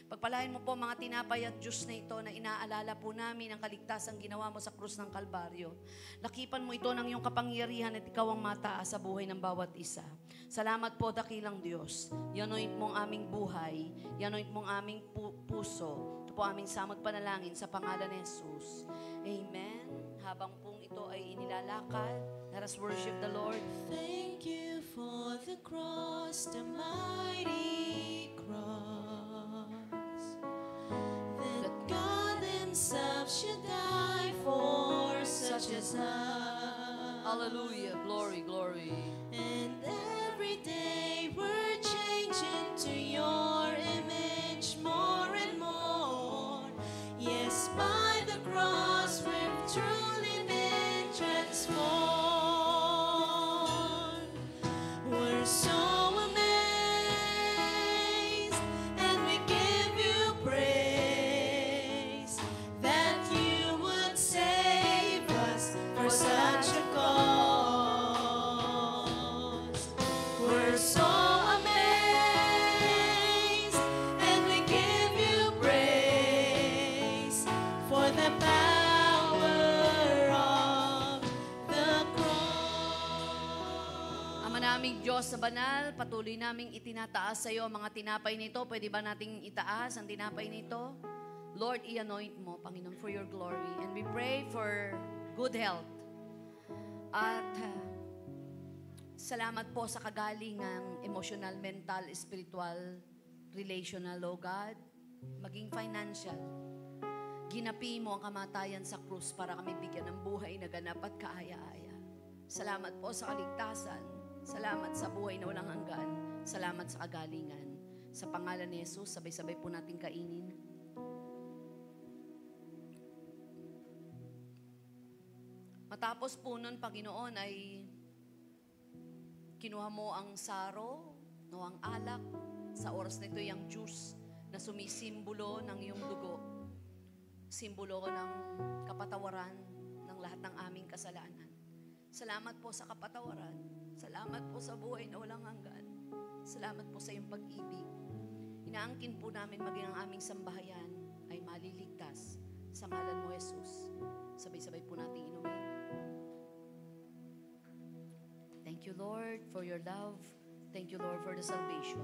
Pagpalain mo po mga tinapay at juice na ito na inaalala po namin ang kaligtasang ginawa mo sa krus ng Kalbaryo. Lakipan mo ito ng iyong kapangyarihan at ikaw ang mataas sa buhay ng bawat isa. Salamat po, dakilang Diyos. Yanoint mong aming buhay, yanoint mong aming puso. Ito po aming samot panalangin sa pangalan ni Jesus. Amen. Habang pong ito ay inilalakad, let us worship the Lord. Thank you for the cross, the mighty cross, that God Himself should die for such as us. Hallelujah. Glory, glory. And every day we're changing to your image more and more. Yes, by the cross we've truly been transformed. We're so amazed and we give you praise that you would save us for such a cause. We're so amazed and we give you praise for the power of the cross. Ama naming Diyos na banal, patuloy naming itinataas sa iyo ang mga tinapay nito. Pwede ba nating itaas ang tinapay nito? Lord, i-anoint mo, Panginoon, for your glory. And we pray for good health. At salamat po sa kagalingan, emotional, mental, spiritual, relational, O God, maging financial. Ginapi mo ang kamatayan sa krus para kami bigyan ng buhay na ganap at kaaya-aya. Salamat po sa kaligtasan. Salamat sa buhay na walang hanggan. Salamat sa kagalingan. Sa pangalan ni Jesus, sabay-sabay po natin kainin. Matapos po nun, Panginoon, ay kinuha mo ang saro, no, ang alak. Sa oras na ito, yung juice na sumisimbolo ng iyong dugo. Simbolo ng kapatawaran ng lahat ng aming kasalanan. Salamat po sa kapatawaran. Salamat po sa buhay na walang hanggan. Salamat po sa iyong pag-ibig. Inaangkin po namin maging ang aming sambahayan ay maliligtas sa ngalan mo, Jesus. Sabay-sabay po natin inumin. Thank you, Lord, for your love. Thank you, Lord, for the salvation.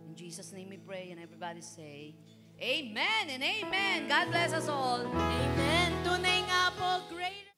In Jesus' name we pray, and everybody say, Amen and amen. God bless us all. Amen. Tunay nga po, greater